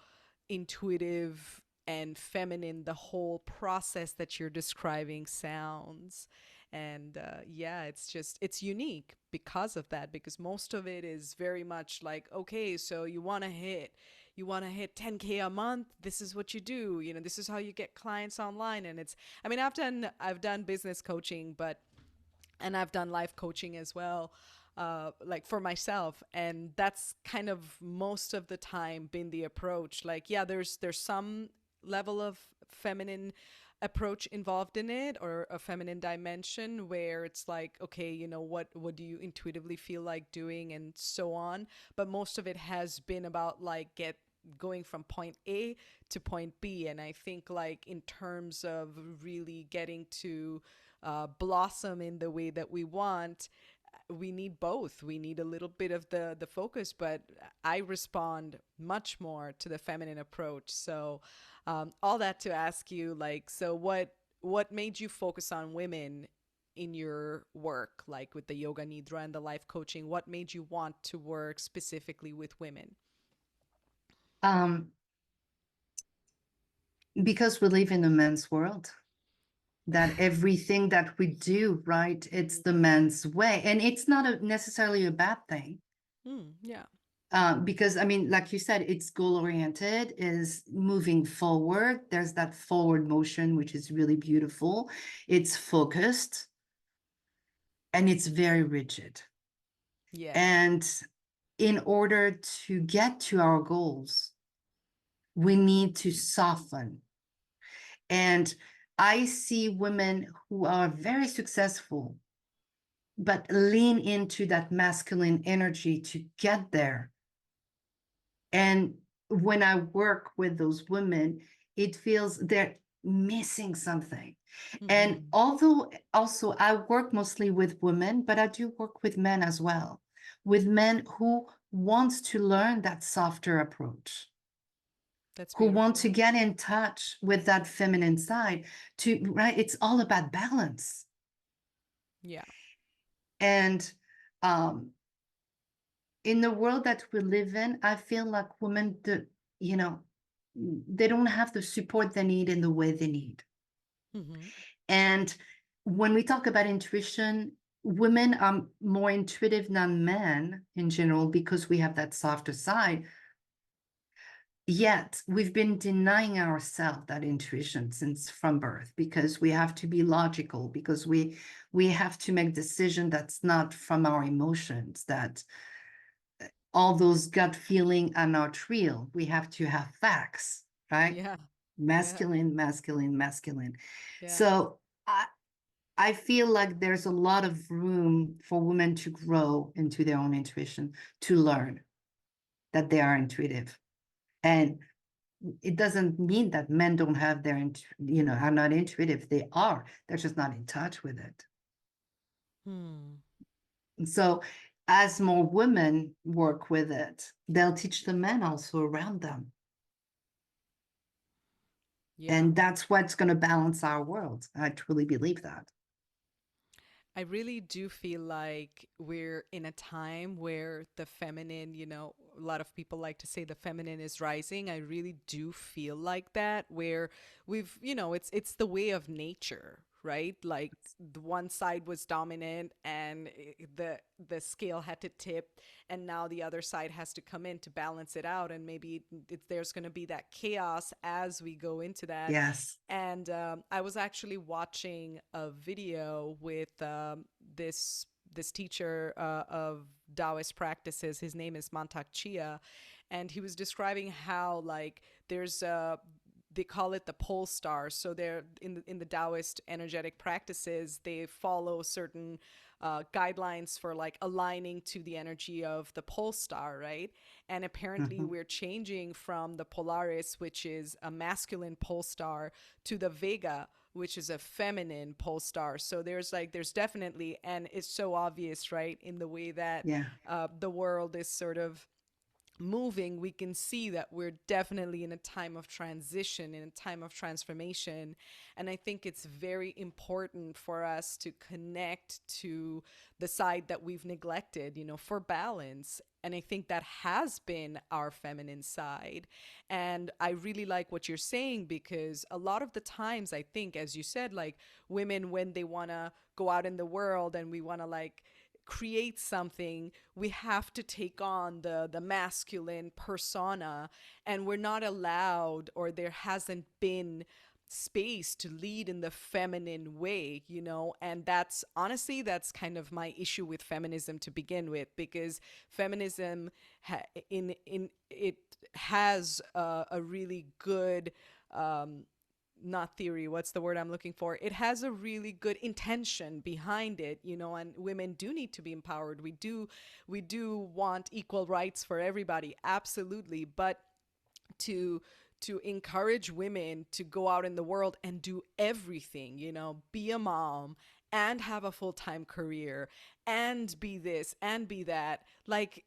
intuitive and feminine the whole process that you're describing sounds. And yeah, it's unique because of that, because most of it is very much like, okay, so you want to hit 10K a month, this is what you do, this is how you get clients online. And I mean, I've done business coaching, and I've done life coaching as well, like for myself, and that's kind of most of the time been the approach. Like, yeah, there's some level of feminine approach involved in it, or a feminine dimension where it's like, okay, what do you intuitively feel like doing, and so on. But most of it has been about like going from point A to point B. And I think, like, in terms of really getting to blossom in the way that we want, we need both. We need a little bit of the focus, but I respond much more to the feminine approach. So all that to ask you, like, so what made you focus on women in your work, like with the Yoga Nidra and the life coaching? What made you want to work specifically with women? Um, because we live in a man's world, that everything that we do, right, it's the man's way. And it's not necessarily a bad thing. Yeah. Because I mean, like you said, it's goal oriented, is moving forward. There's that forward motion, which is really beautiful. It's focused and it's very rigid. Yeah. And in order to get to our goals, we need to soften. And I see women who are very successful, but lean into that masculine energy to get there. And when I work with those women, it feels they're missing something. And Mm-hmm. although also I work mostly with women, but I do work with men as well, with men who wants to learn that softer approach, That's who want beautiful. to get in touch with that feminine side right? It's all about balance. Yeah. And um, in the world that we live in, I feel like women, you know, they don't have the support they need in the way they need. Mm-hmm. And when we talk about intuition, women are more intuitive than men in general because we have that softer side. Yet we've been denying ourselves that intuition since from birth, because we have to be logical, because we have to make decisions that's not from our emotions, that all those gut feeling are not real. We have to have facts, right? Yeah. Yeah. Masculine, masculine, masculine. Yeah. So I feel like there's a lot of room for women to grow into their own intuition, to learn that they are intuitive. And it doesn't mean that men don't have are not intuitive. They are. They're just not in touch with it. Hmm. And so as more women work with it, they'll teach the men also around them. Yeah. And that's what's going to balance our world. I truly believe that. I really do feel like we're in a time where the feminine, a lot of people like to say the feminine is rising. I really do feel like that, where it's the way of nature, right? Like the one side was dominant and the scale had to tip, and now the other side has to come in to balance it out, and maybe there's going to be that chaos as we go into that. Yes. And I was actually watching a video with this teacher of Taoist practices. His name is Mantak Chia, and he was describing how like there's they call it the pole star. So they're in the Taoist energetic practices, they follow certain guidelines for like aligning to the energy of the pole star, right? And apparently Mhm. we're changing from the Polaris, which is a masculine pole star, to the Vega, which is a feminine pole star. So there's definitely, and it's so obvious, right, in the way that Yeah. the world is sort of moving, we can see that we're definitely in a time of transition, in a time of transformation. And I think it's very important for us to connect to the side that we've neglected, for balance. And I think that has been our feminine side. And I really like what you're saying, because a lot of the times, I think, as you said, like women, when they want to go out in the world and we want to like create something, we have to take on the masculine persona, and we're not allowed, or there hasn't been space to lead in the feminine way, and that's honestly, that's kind of my issue with feminism to begin with, because feminism in it has a really good not theory, what's the word I'm looking for? It has a really good intention behind it, and women do need to be empowered. We do want equal rights for everybody, absolutely. But to encourage women to go out in the world and do everything, be a mom and have a full-time career and be this and be that, like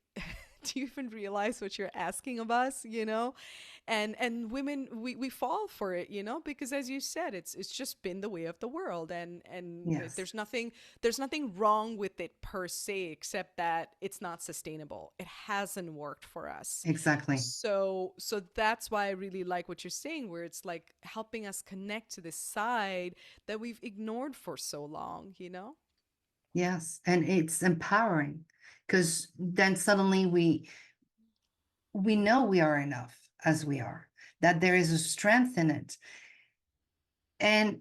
do you even realize what you're asking of us, and women, we fall for it, because as you said, it's just been the way of the world, and Yes. there's nothing wrong with it per se, except that it's not sustainable. It hasn't worked for us. Exactly. So that's why I really like what you're saying, where it's like helping us connect to this side that we've ignored for so long, Yes. And it's empowering, because then suddenly we know we are enough as we are, that there is a strength in it. And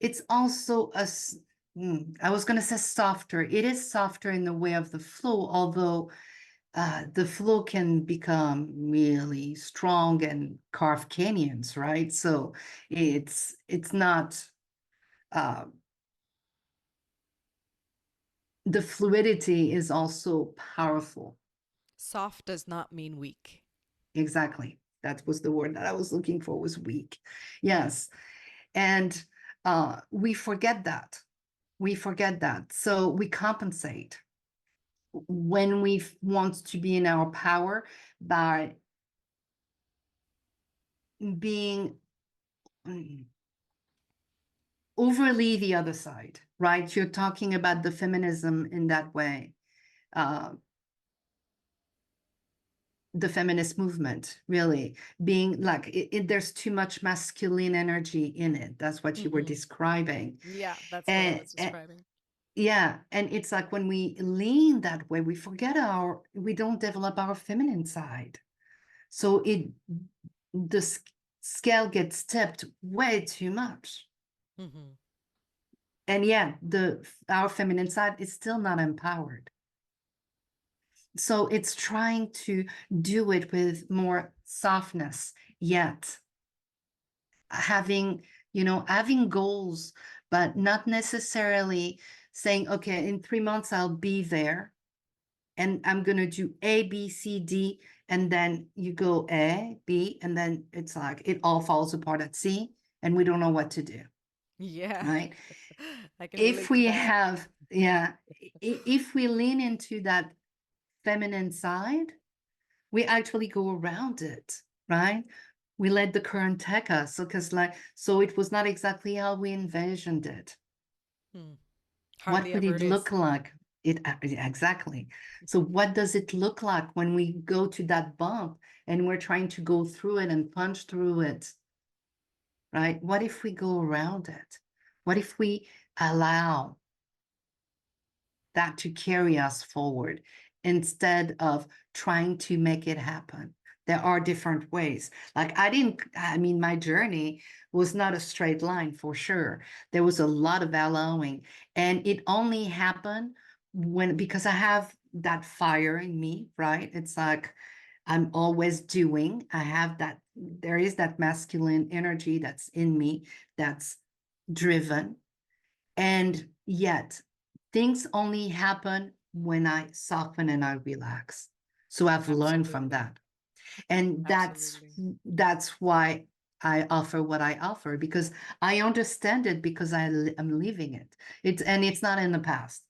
it's also I was going to say softer. It is softer in the way of the flow, although the flow can become really strong and carve canyons, right? So it's not uh, the fluidity is also powerful. Soft does not mean weak. Exactly. That was the word that I was looking for, was weak. Yes. And we forget that. We forget that. So we compensate when we want to be in our power by being overly the other side, right? You're talking about the feminism in that way. The feminist movement really being like there's too much masculine energy in it. That's what you were Mm-hmm. describing. Yeah, that's what I And, was describing. yeah, and it's like when we lean that way, we don't develop our feminine side. So the scale gets tipped way too much. Mm-hmm. And yeah, our feminine side is still not empowered. So it's trying to do it with more softness, yet having goals, but not necessarily saying, okay, in 3 months I'll be there and I'm going to do A, B, C, D, and then you go A, B, and then it's like it all falls apart at C and we don't know what to do. Yeah. right? I can If relate to we that. have, yeah, if we lean into that feminine side, we actually go around it, right? We let the current take us. So, because so it was not exactly how we envisioned it. Hmm. What Hardly would ever it it is. look like? Exactly. So what does it look like when we go to that bump and we're trying to go through it and punch through it, right? What if we go around it? What if we allow that to carry us forward instead of trying to make it happen? There are different ways. Like I mean, my journey was not a straight line for sure. There was a lot of allowing, and it only happened because I have that fire in me, right? It's like I'm always doing. I have that, there is that masculine energy that's in me that's driven. And yet, things only happen when I soften and I relax. So I've learned from Absolutely. that. And Absolutely. that's why I offer what I offer, because I understand it, because am living it. It's not in the past,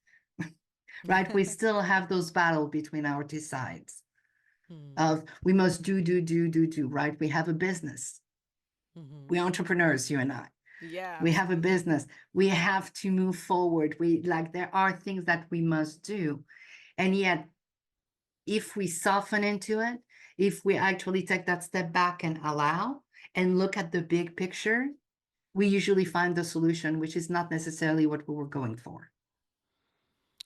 right? We still have those battles between our two sides Hmm. of we must do, right? We have a business. Hmm. We're entrepreneurs, you and I. Yeah, We have a absolutely. business. We have to move forward. There are things that we must do. And yet, if we soften into it, if we actually take that step back and allow and look at the big picture, we usually find the solution, which is not necessarily what we were going for.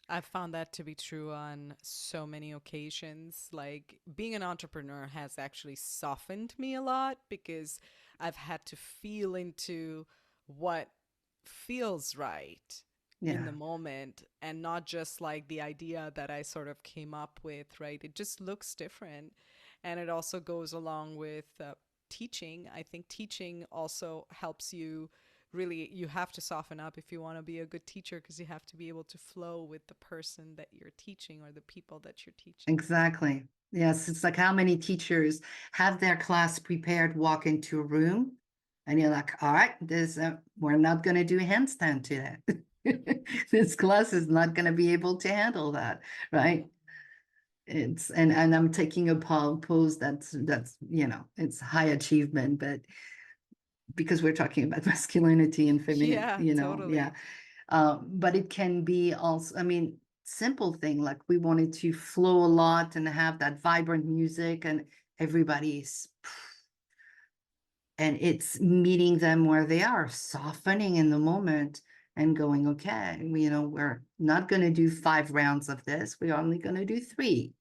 I've found that to be true on so many occasions. Like being an entrepreneur has actually softened me a lot because I've had to feel into what feels right in the Yeah, moment and not just like the idea that I sort of came up with, right? It just looks different. And it also goes along with teaching. I think teaching also helps you really, you have to soften up if you want to be a good teacher because you have to be able to flow with the person that you're teaching or the people that you're teaching. exactly. Yes, it's like how many teachers have their class prepared, walk into a room, and you're like, all right, we're not going to do handstand today. This class is not going to be able to handle that, right? It's and I'm taking a pose that's it's high achievement, but because we're talking about masculinity and feminine, Yeah, yeah. totally. But it can be also, I mean, simple thing like we wanted to flow a lot and have that vibrant music, and everybody's and it's meeting them where they are, softening in the moment and going, okay, we're not going to do 5 rounds of this. We're only going to do 3,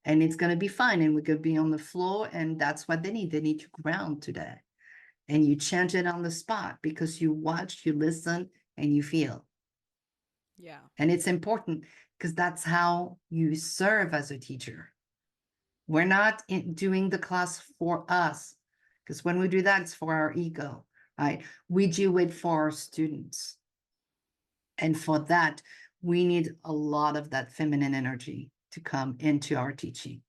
and it's going to be fine. And we could be on the floor, and that's what they need. They need to ground today. And you change it on the spot because you watch, you listen, and you feel. Yeah. And it's important because that's how you serve as a teacher. We're not doing the class for us, because when we do that, it's for our ego, right? We do it for our students. And for that, we need a lot of that feminine energy to come into our teaching.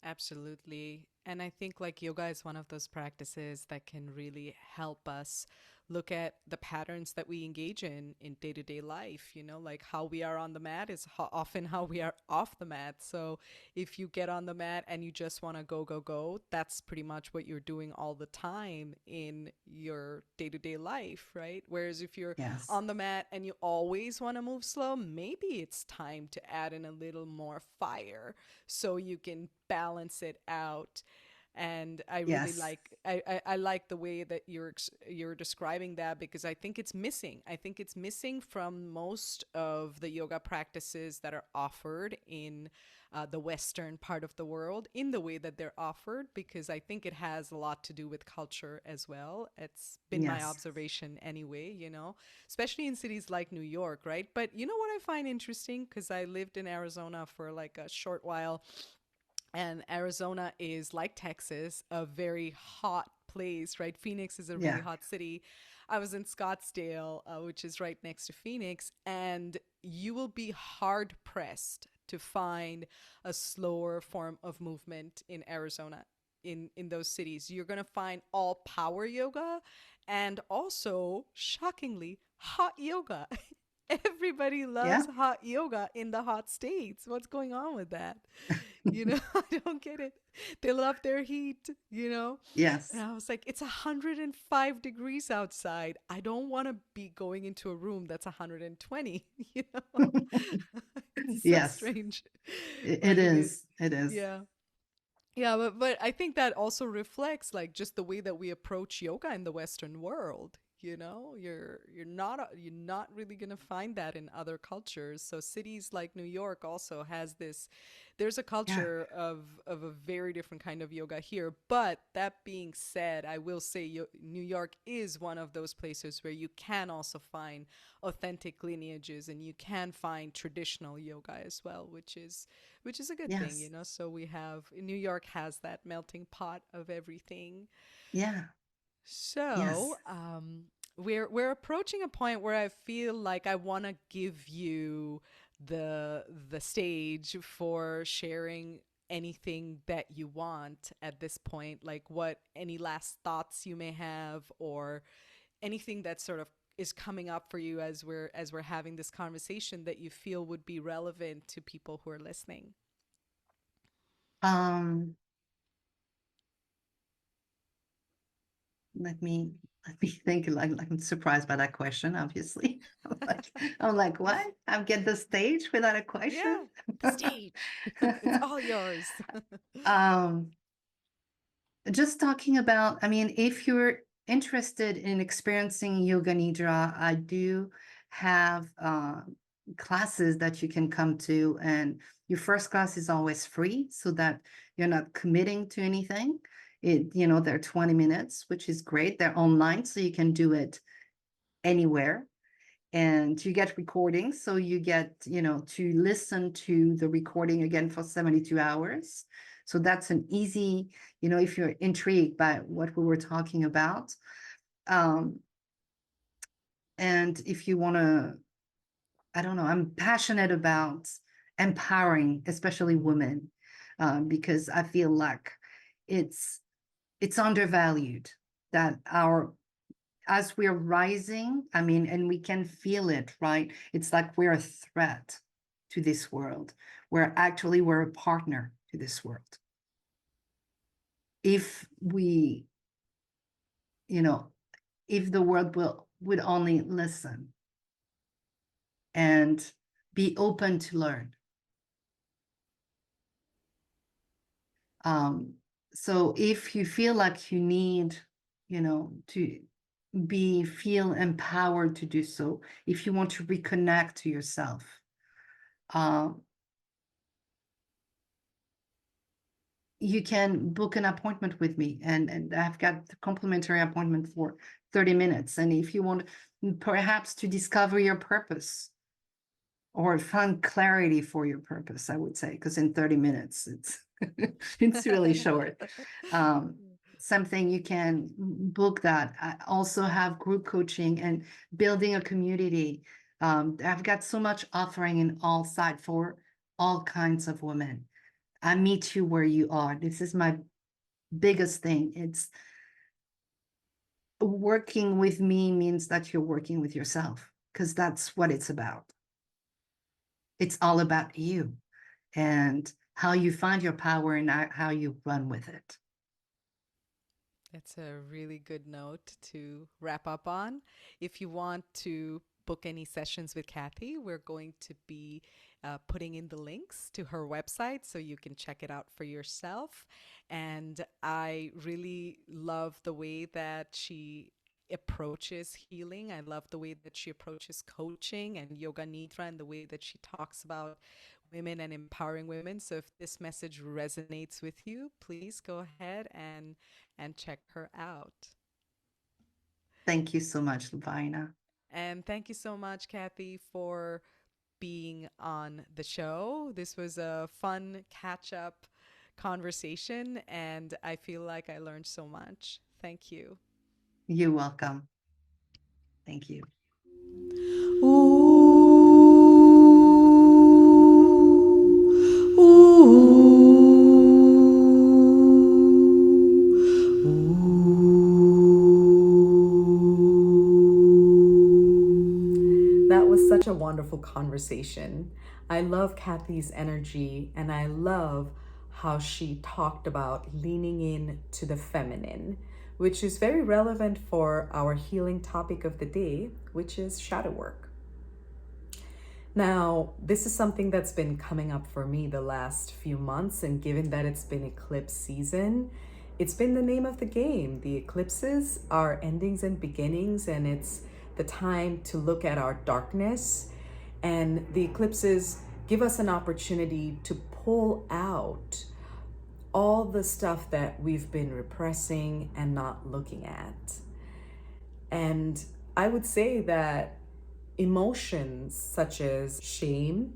Absolutely. And I think like yoga is one of those practices that can really help us look at the patterns that we engage in day-to-day life, like how we are on the mat is often how we are off the mat. So if you get on the mat and you just want to go go go, that's pretty much what you're doing all the time in your day-to-day life, right? Whereas if you're Yes. on the mat and you always want to move slow, maybe it's time to add in a little more fire so you can balance it out. And I really Yes. like I like the way that you're describing that because I think it's missing. I think it's missing from most of the yoga practices that are offered in the Western part of the world in the way that they're offered, because I think it has a lot to do with culture as well. It's been my Yes. observation anyway, especially in cities like New York, right? But you know what I find interesting? Because I lived in Arizona for like a short while, and Arizona is like Texas, a very hot place, right? Phoenix is a really Yeah. hot city. I was in Scottsdale, which is right next to Phoenix, and you will be hard pressed to find a slower form of movement in Arizona. In those cities, you're going to find all power yoga and also, shockingly, hot yoga. Everybody Yeah. loves hot yoga in the hot states. What's going on with that? I don't get it. They love their heat, And Yes. I was like, it's 105 degrees outside. I don't want to be going into a room that's 120, you know? It's so Yes. strange. It But it is. is. It is. Yeah. Yeah, but I think that also reflects like just the way that we approach yoga in the Western world. You're not really gonna find that in other cultures. So cities like New York also has this. There's a Yeah. culture of a very different kind of yoga here. But that being said, I will say New York is one of those places where you can also find authentic lineages and you can find traditional yoga as well, which is a good thing, Yes. So New York has that melting pot of everything. Yeah. Yes. So, we're approaching a point where I feel like I want to give you the stage for sharing anything that you want at this point, like what any last thoughts you may have or anything that sort of is coming up for you as we're having this conversation that you feel would be relevant to people who are listening. Um, let me think. Like I'm surprised by that question, obviously. I'm like, what? I'm get the stage without a question? Yeah, the stage. It's all yours. Um, just talking about, I mean, if you're interested in experiencing Yoga Nidra, I do have classes that you can come to, and your first class is always free so that you're not committing to anything. They're 20 minutes, which is great. They're online, so you can do it anywhere. And you get recordings, so you get, to listen to the recording again for 72 hours. So that's an easy, if you're intrigued by what we were talking about. And if you want to, I don't know, I'm passionate about empowering, especially women, because I feel like it's undervalued that as we're rising, I mean, and we can feel it, right? It's like we're a threat to this world. We're a partner to this world. If we, if the world would only listen and be open to learn. So if you feel like you need, to feel empowered to do so, if you want to reconnect to yourself, you can book an appointment with me, and I've got a complimentary appointment for 30 minutes. And if you want perhaps to discover your purpose or find clarity for your purpose, I would say, because in 30 minutes, it's really short. Something you can book that. I also have group coaching and building a community. I've got so much offering in all sides for all kinds of women. I meet you where you are. This is my biggest thing. It's working with me means that you're working with yourself, because that's what it's about. It's all about you and how you find your power and how you run with it. That's a really good note to wrap up on. If you want to book any sessions with Cathy, we're going to be putting in the links to her website so you can check it out for yourself. And I really love the way that she approaches healing. I love the way that she approaches coaching and Yoga Nidra and the way that she talks about women and empowering women. So if this message resonates with you, please go ahead and check her out. Thank you so much, Lubaina. And thank you so much, Cathy, for being on the show. This was a fun catch up conversation, and I feel like I learned so much. Thank you. You're welcome. Thank you. such a wonderful conversation. I love Cathy's energy, and I love how she talked about leaning in to the feminine, which is very relevant for our healing topic of the day, which is shadow work. Now, this is something that's been coming up for me the last few months, and given that it's been eclipse season, it's been the name of the game. The eclipses are endings and beginnings, and it's the time to look at our darkness. And the eclipses give us an opportunity to pull out all the stuff that we've been repressing and not looking at. And I would say that emotions such as shame,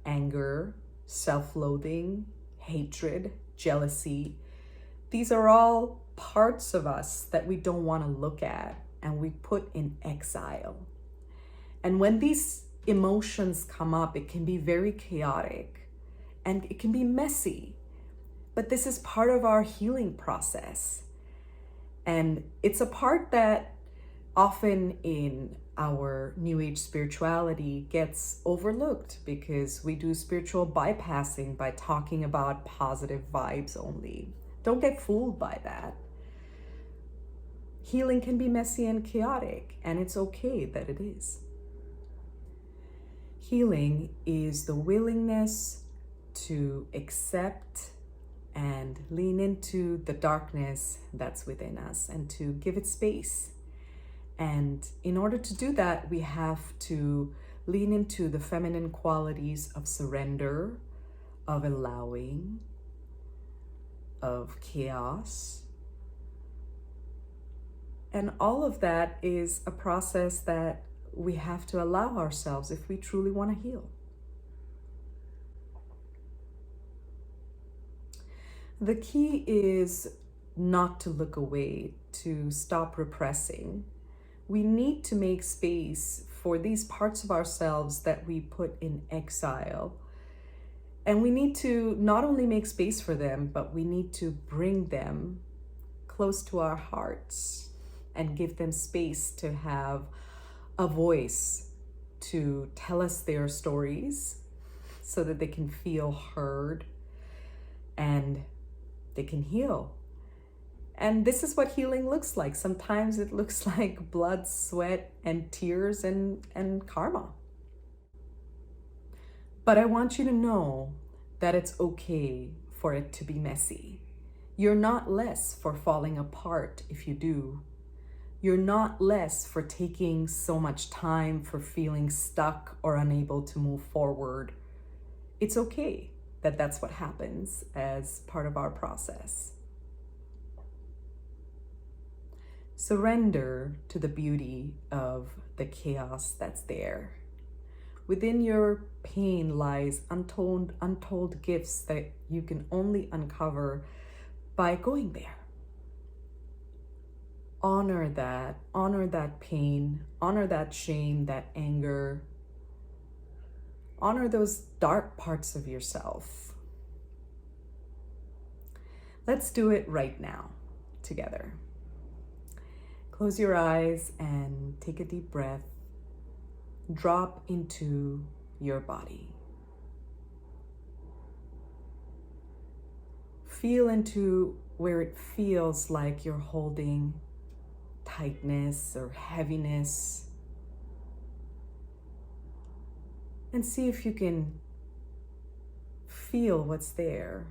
anger, self-loathing, hatred, jealousy, these are all parts of us that we don't want to look at and we put in exile. And when these emotions come up, it can be very chaotic and it can be messy. But this is part of our healing process. And it's a part that often in our New Age spirituality gets overlooked because we do spiritual bypassing by talking about positive vibes only. Don't get fooled by that. Healing can be messy and chaotic, and it's okay that it is. Healing is the willingness to accept and lean into the darkness that's within us and to give it space. And in order to do that, we have to lean into the feminine qualities of surrender, of allowing, of chaos. And all of that is a process that we have to allow ourselves if we truly want to heal. The key is not to look away, to stop repressing. We need to make space for these parts of ourselves that we put in exile. And we need to not only make space for them, but we need to bring them close to our hearts and give them space to have a voice to tell us their stories so that they can feel heard and they can heal. And this is what healing looks like. Sometimes it looks like blood, sweat, and tears and karma. But I want you to know that it's okay for it to be messy. You're not less for falling apart if you do. You're not less for taking so much time, for feeling stuck or unable to move forward. It's okay that that's what happens as part of our process. Surrender to the beauty of the chaos that's there. Within your pain lies untold gifts that you can only uncover by going there. Honor that pain, honor that shame, that anger. Honor those dark parts of yourself. Let's do it right now together. Close your eyes and take a deep breath. Drop into your body. Feel into where it feels like you're holding tightness or heaviness. And see if you can feel what's there.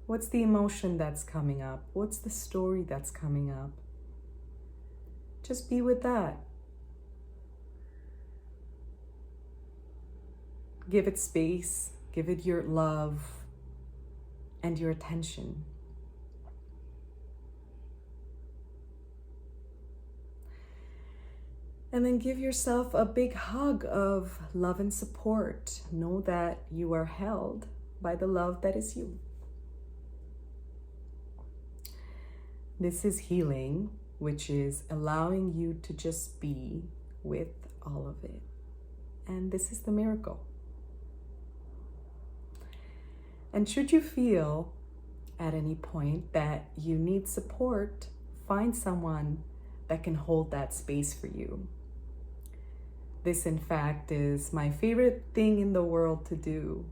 What's the emotion that's coming up? What's the story that's coming up? Just be with that. Give it space, give it your love and your attention. And then give yourself a big hug of love and support. Know that you are held by the love that is you. This is healing, which is allowing you to just be with all of it. And this is the miracle. And should you feel at any point that you need support, find someone that can hold that space for you. This, in fact, is my favorite thing in the world to do.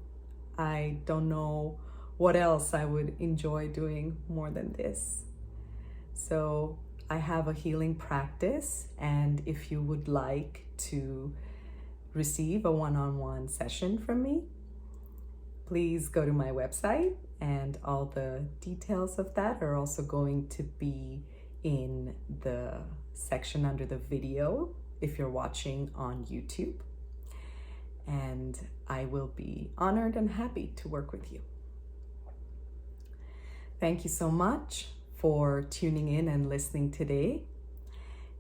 I don't know what else I would enjoy doing more than this. So I have a healing practice, and if you would like to receive a one-on-one session from me, please go to my website, and all the details of that are also going to be in the section under the video if you're watching on YouTube. And I will be honored and happy to work with you. Thank you so much for tuning in and listening today.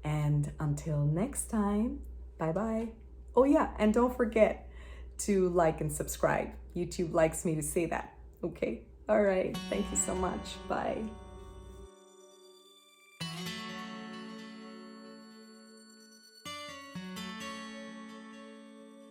And until next time, bye-bye. Oh yeah, and don't forget to like and subscribe. YouTube likes me to say that. Okay? All right. Thank you so much. Bye.